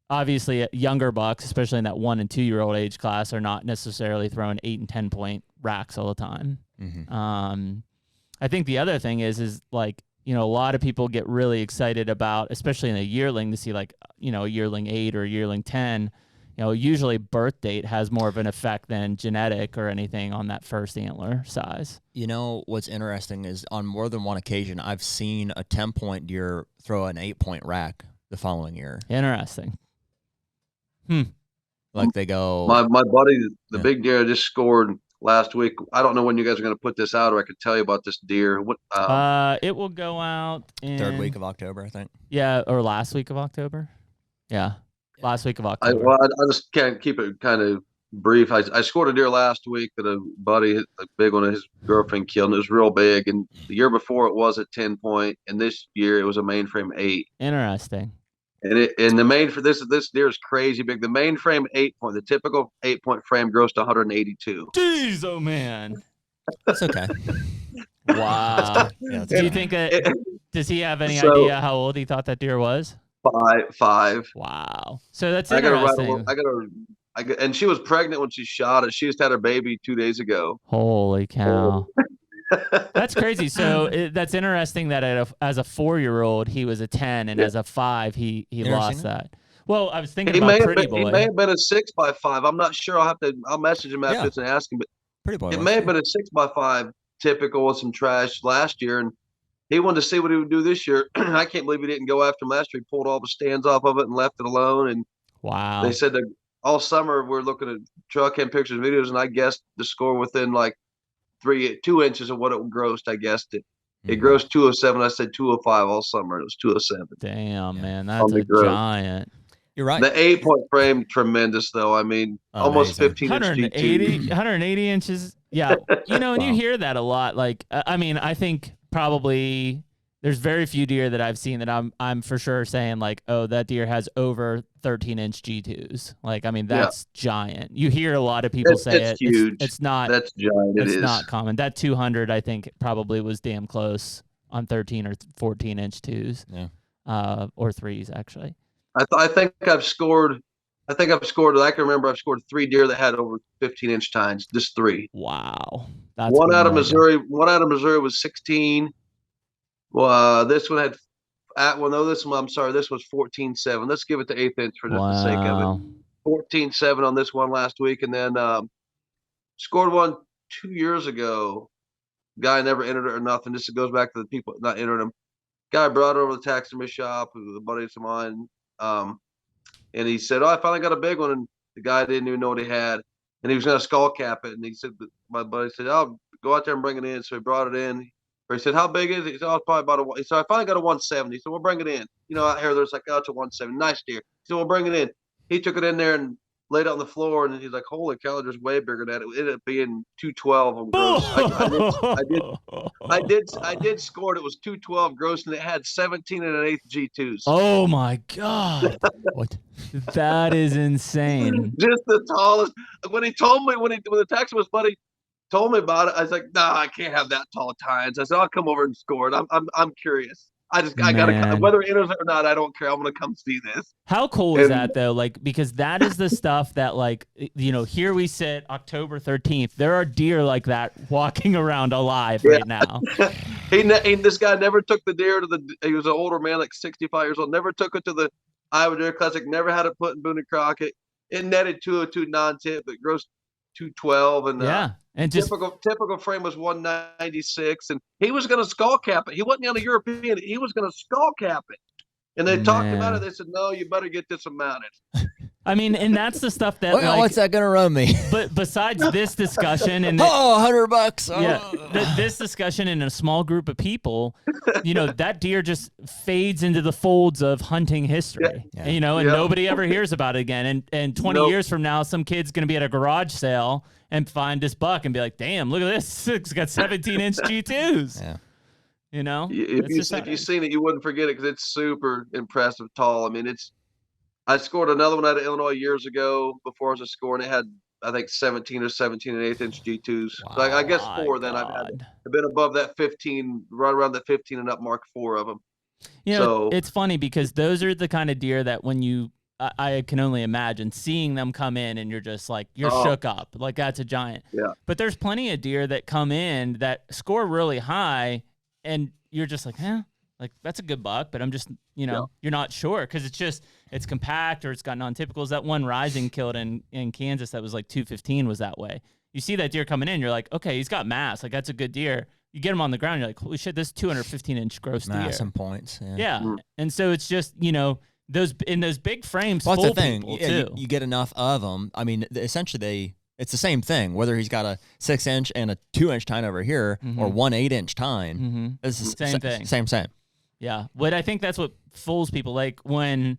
Obviously, younger bucks, especially in that 1 and 2 year old age class, are not necessarily throwing 8 and 10 point racks all the time. I think the other thing is like, a lot of people get really excited about, especially in a yearling, to see like, a yearling 8 or a yearling 10. Usually birth date has more of an effect than genetic or anything on that first antler size. What's interesting is on more than one occasion, I've seen a 10-point deer throw an 8-point rack the following year. Interesting. Like they go. My buddy, the big deer I just scored last week. I don't know when you guys are going to put this out, or I could tell you about this deer. What? It will go out in 3rd week of October, I think. Yeah, or last week of October. Yeah, last week of October. I just can't keep it kind of brief. I scored a deer last week that a buddy, a big one, his girlfriend killed, and it was real big. And the year before it was a 10-point, and this year it was a mainframe 8. Interesting. And the main for this deer is crazy big. The mainframe 8-point, the typical 8-point frame grows to 182. Jeez, oh man, that's okay. Wow. Do you think does he have any idea how old he thought that deer was? 5. Wow. So that's interesting. And she was pregnant when she shot it. She just had her baby 2 days ago. Holy cow. That's crazy. So that's interesting that as a 4-year-old, he was a 10, and as a 5, he lost that. Well, I was thinking about Pretty Boy. He may have been a 6x5. I'm not sure. I'll message him after this and ask him. But Pretty Boy. It may have been a 6x5 typical with some trash last year, and he wanted to see what he would do this year. I can't believe he didn't go after him last year. He pulled all the stands off of it and left it alone. And wow. They said that all summer we're looking at trail cam pictures and videos, and I guessed the score within like 2 inches of what it grossed. I guessed it. It grossed 207. I said 205 all summer. It was 207. Damn, man, that's a giant. You're right. The 8-point frame, tremendous though. I mean, almost 15 inch 180 inches. Yeah, and you hear that a lot. Like, I mean, I think probably there's very few deer that I've seen that I'm for sure saying like, oh, that deer has over 13-inch G2s. Like, I mean, that's giant. You hear a lot of people say it's huge. It's not. That's giant. It's not common. That 200, I think, probably was damn close on 13 or 14-inch 2s. Yeah. Or 3s actually. I think I've scored. I can remember I've scored 3 deer that had over 15-inch tines. Just 3. Wow. That's one out of Missouri. One out of Missouri was 16. Well, this one had this was 14.7. Let's give it to 1/8 inch for just the sake of it. 14.7 on this one last week, and then scored one 2 years ago. Guy never entered it or nothing. This goes back to the people not entering him. Guy brought it over to the taxidermy shop with a buddy of mine, and he said, "Oh, I finally got a big one." And the guy didn't even know what he had, and he was going to skull cap it. And he said, "My buddy said, oh, go out there and bring it in." So he brought it in. He said, "How big is it?" He said, "Oh, it's probably about he said, "I finally got a 170." He said, "We'll bring it in." Out here, there's like, "Oh, it's a 170. Nice deer." He said, "We'll bring it in." He took it in there and laid it on the floor, and he's like, "Holy cow, there's way bigger than that." It ended up being 212 on gross. I did score it. It was 212 gross, and it had 17 1/8 G2s. Oh my God. What? That is insane. Just the tallest. When he told me, when the taxidermist buddy told me about it, I was like, "Nah, I can't have that tall tines." I said, "I'll come over and score it. I'm curious. I gotta, whether it enters it or not, I don't care. I'm gonna come see this." How cool is that though? Like, because that is the stuff that, like, here we sit October 13th. There are deer like that walking around alive right now. This guy never took the deer to he was an older man, like 65 years old, never took it to the Iowa Deer Classic, never had it put in Boone and Crockett. It netted 202 non-tip, but gross 212, and and just typical frame was 196, and he was going to skull cap it. He wasn't on a European. He was going to skull cap it, and they talked about it. They said, "No, you better get this mounted." I mean, and that's the stuff that. What's that going to run me? But besides this discussion and $100. Oh. Yeah, this discussion in a small group of people, that deer just fades into the folds of hunting history. Yeah. And nobody ever hears about it again. And 20 years from now, some kid's going to be at a garage sale and find this buck and be like, "Damn, look at this! It's got 17-inch G2s." Yeah. If you've seen it, you wouldn't forget it because it's super impressive, tall. I mean, it's I scored another one out of Illinois years ago before I was a score, and it had, I think, 17 or 17 and 1/8 inch G2s. Wow. So I guess My 4. Then I've been above that 15, right around the 15 and up mark, 4 of them. You know, so it's funny because those are the kind of deer that when I can only imagine seeing them come in and you're just like, you're shook up. Like, that's a giant. Yeah. But there's plenty of deer that come in that score really high and you're just like, like, that's a good buck, but I'm just, you're not sure because it's compact or it's got non-typicals. That one Rising killed in Kansas that was like 215 was that way. You see that deer coming in, you're like, okay, he's got mass. Like, that's a good deer. You get him on the ground, you're like, holy shit, this 215-inch gross deer. Mass and points. Yeah. And so it's just, those big frames well, fool that's the thing. people, Yeah, too. you get enough of them. I mean, essentially, it's the same thing. Whether he's got a 6-inch and a 2-inch tine over here or 1 8-inch tine, it's the Same thing. Same. Yeah. But I think that's what fools people. Like, when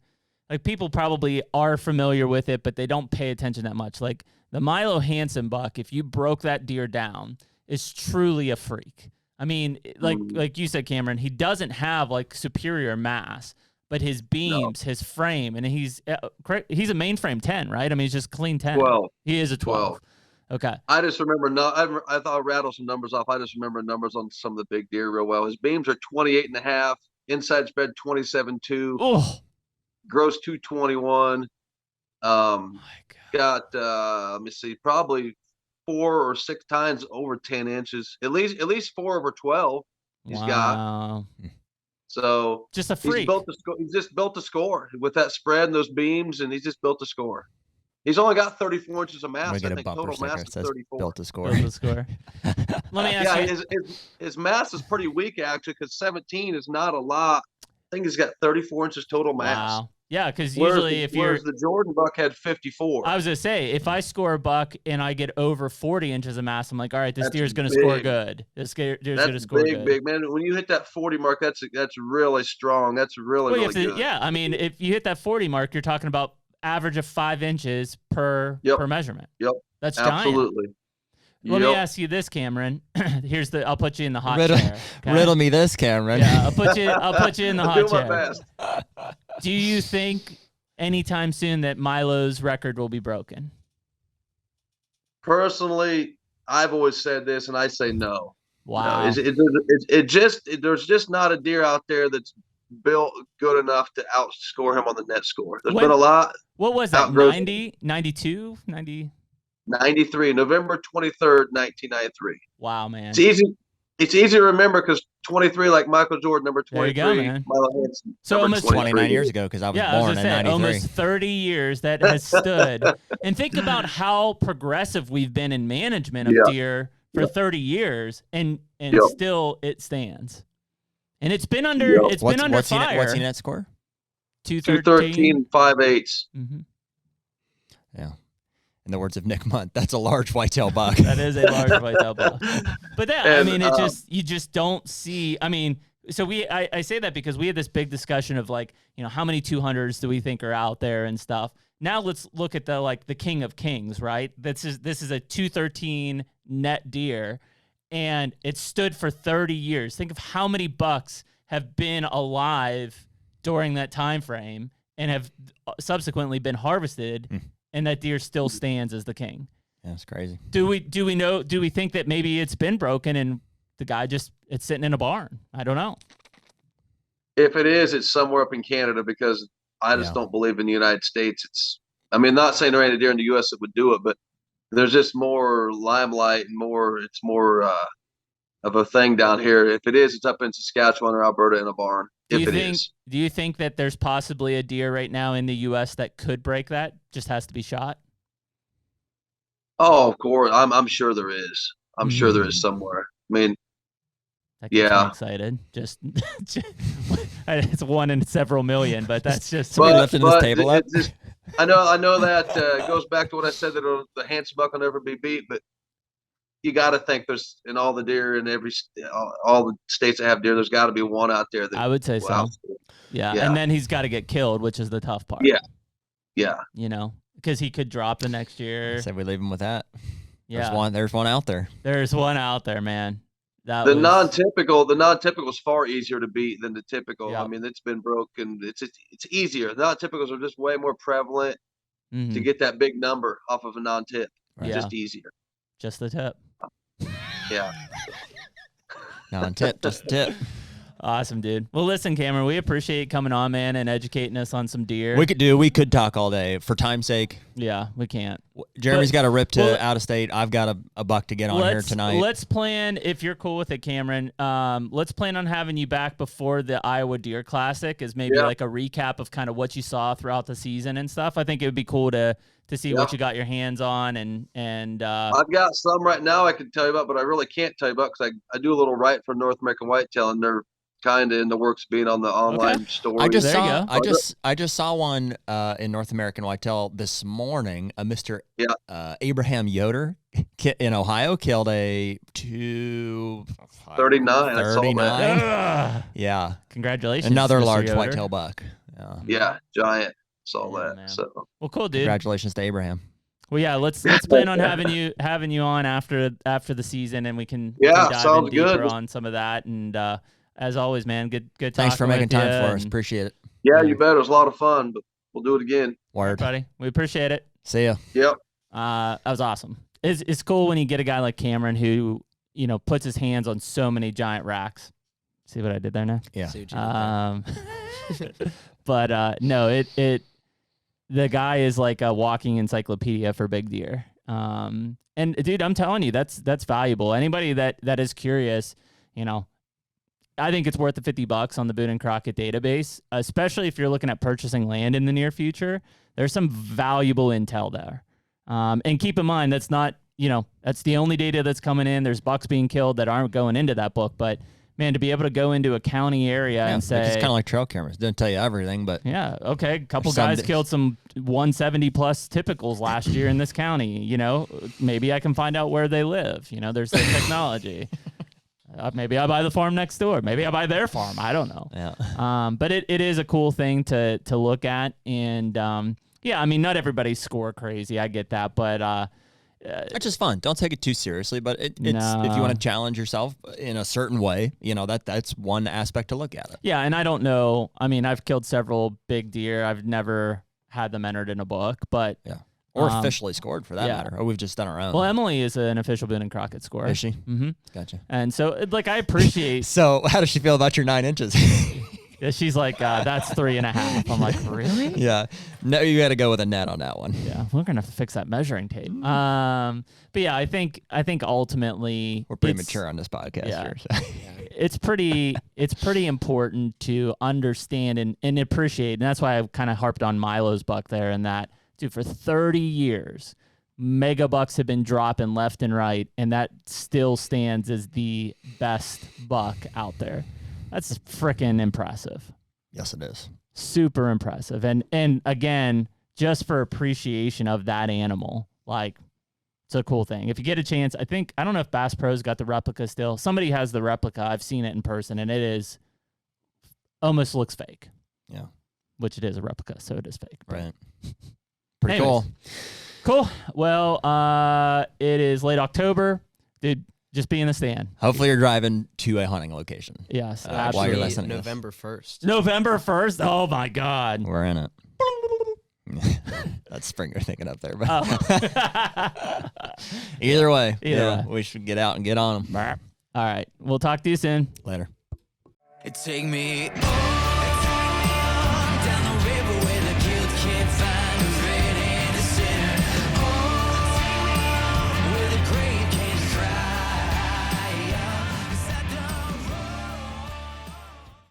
people probably are familiar with it, but they don't pay attention that much. Like, the Milo Hansen buck, if you broke that deer down, is truly a freak. I mean, like you said, Cameron, he doesn't have like superior mass, but his beams, his frame, and he's a mainframe 10, right? I mean, he's just clean 10. 12. He is a 12. Okay. I just remember, I thought I'd rattle some numbers off. I just remember numbers on some of the big deer real well. His beams are 28.5, inside spread 27.2, gross 221. My God. Got let me see, probably 4 or 6 tines over 10 inches, at least 4 over 12 he's got. So just a freak. He's just built a score with that spread and those beams, and he's just built a score. He's only got 34 inches of mass. I think total mass is 34. Built a score. Let me ask you. His mass is pretty weak actually, because 17 is not a lot. I think he's got 34 inches total mass. Wow. Yeah, because usually whereas the Jordan buck had 54. I was going to say, if I score a buck and I get over 40 inches of mass, I'm like, all right, this deer's going to score good. This deer's going to score good. Big, man. When you hit that 40 mark, that's really strong. That's really good. Yeah, I mean, if you hit that 40 mark, you're talking about average of 5 inches per measurement. Yep. That's giant. Absolutely. Let me ask you this, Cameron. I'll put you in the hot chair. Okay? Riddle me this, Cameron. Yeah, I'll put you in the hot chair. My best. Do you think anytime soon that Milo's record will be broken? Personally, I've always said this, and I say no. Wow. There's just not a deer out there that's built good enough to outscore him on the net score. There's been a lot. What was that? 90, 92, 90? 93, November 23rd, 1993. Wow, man. It's easy to remember because 23, like Michael Jordan, number 23. There you go, man. Milo Hansen, so almost 29 years ago, because I was born in 93. Almost 30 years that has stood. And think about how progressive we've been in management of deer for 30 years, and still it stands. And it's been under under fire. What's he net score? 213 5/8. Mm-hmm. Yeah. In the words of Nick Munt, that's a large whitetail buck. That is a large whitetail buck. But you just don't see. I mean, so I say that because we had this big discussion of like, how many 200s do we think are out there and stuff. Now let's look at the king of kings, right? This is a 213 net deer, and it stood for 30 years. Think of how many bucks have been alive during that time frame and have subsequently been harvested. And that deer still stands as the king. Yeah, it's crazy. Do we think that maybe it's been broken and the guy it's sitting in a barn? I don't know. If it is, it's somewhere up in Canada, because I just don't believe in the United States. Not saying there ain't a deer in the U.S. that would do it, but there's just more limelight and it's more of a thing down here. If it is, it's up in Saskatchewan or Alberta in a barn. Do you think that there's possibly a deer right now in the U.S. that could break that? Just has to be shot? Oh, of course. I'm sure there is. I'm sure there is somewhere. That gets me excited. Just it's one in several million, but that's just somebody lifting this table up. I know that goes back to what I said, that the Hansen buck will never be beat, but you got to think there's in all the deer in all the states that have deer, there's got to be one out there that I would say so. Yeah, and then he's got to get killed, which is the tough part. Yeah. Because he could drop the next year. Say we leave him with that. Yeah, there's one out there. There's one out there, man. The non-typical is far easier to beat than the typical. Yep. I mean, it's been broken. It's easier. The non-typicals are just way more prevalent to get that big number off of a non-tip. It's just easier. Just the tip. Yeah. Non-tip, just the tip. Awesome, dude. Well, listen, Cameron, we appreciate you coming on, man, and educating us on some deer. We could talk all day. For time's sake. Yeah, we can't. Jeremy's got a rip to out of state. I've got a buck to get on here tonight. Let's plan, if you're cool with it, Cameron, let's plan on having you back before the Iowa Deer Classic as maybe like a recap of kind of what you saw throughout the season and stuff. I think it would be cool to see what you got your hands on and I've got some right now I can tell you about, but I really can't tell you about because I do a little write for North American Whitetail, and they're kind of in the works of being on the online store. I just saw one in North American Whitetail this morning. Mr. Abraham Yoder in Ohio killed a 39. Yeah. Congratulations. Another Mr. large Yoder. whitetail buck. Yeah, giant. Saw that. Man. So well, cool, dude. Congratulations to Abraham. Well, yeah, let's plan on having you on after the season, and we can dive in deeper on some of that. And as always, man, good talking. Thanks for making time for us. and- Appreciate it. Yeah, you bet. It was a lot of fun, but we'll do it again. Word. buddy. We appreciate it. See ya. Yep. That was awesome. It's cool when you get a guy like Cameron who puts his hands on so many giant racks. See what I did there, Nick? Yeah. See what you did there. But no, the guy is like a walking encyclopedia for big deer. And dude, I'm telling you, that's valuable. Anybody that is curious, I think it's worth the $50 on the Boone and Crockett database, especially if you're looking at purchasing land in the near future. There's some valuable intel there. And keep in mind, that's not, that's the only data that's coming in. There's bucks being killed that aren't going into that book, but man, to be able to go into a county area and say, it's kind of like trail cameras. Didn't tell you everything, but okay, a couple guys killed some 170 plus typicals last year in this county. Maybe I can find out where they live. There's the technology. Maybe I buy the farm next door. Maybe I buy their farm. I don't know. Yeah. But it is a cool thing to look at, and I mean, not everybody's score crazy. I get that, but it's just fun. Don't take it too seriously, but it's if you want to challenge yourself in a certain way, that's one aspect to look at it. Yeah, and I don't know. I mean, I've killed several big deer. I've never had them entered in a book, but or officially scored for that matter. Or we've just done our own. Well, Emily is an official Boone and Crockett scorer. Is she? Mm-hmm. Gotcha. And so, I appreciate. So, how does she feel about your 9 inches? She's like, that's 3.5. I'm like, really? Yeah. No, you got to go with a net on that one. Yeah, we're gonna have to fix that measuring tape. But yeah, I think ultimately we're pretty mature on this podcast here. So. It's pretty important to understand and appreciate, and that's why I kind of harped on Milo's buck there. And that, dude, for 30 years, mega bucks have been dropping left and right, and that still stands as the best buck out there. That's freaking impressive. Yes, it is. Super impressive. And again, just for appreciation of that animal, like, it's a cool thing. If you get a chance, I don't know if Bass Pro's got the replica still. Somebody has the replica. I've seen it in person, and it is almost looks fake. Yeah. Which it is a replica, so it is fake. Right. Pretty anyways, cool. Cool. Well, it is late October. Dude, just be in the stand. Hopefully you're driving to a hunting location. Yes, while you're listening. November 1st. November 1st? Oh, my God. We're in it. That's Springer thinking up there. But Either way, we should get out and get on them. All right. We'll talk to you soon. Later. Take me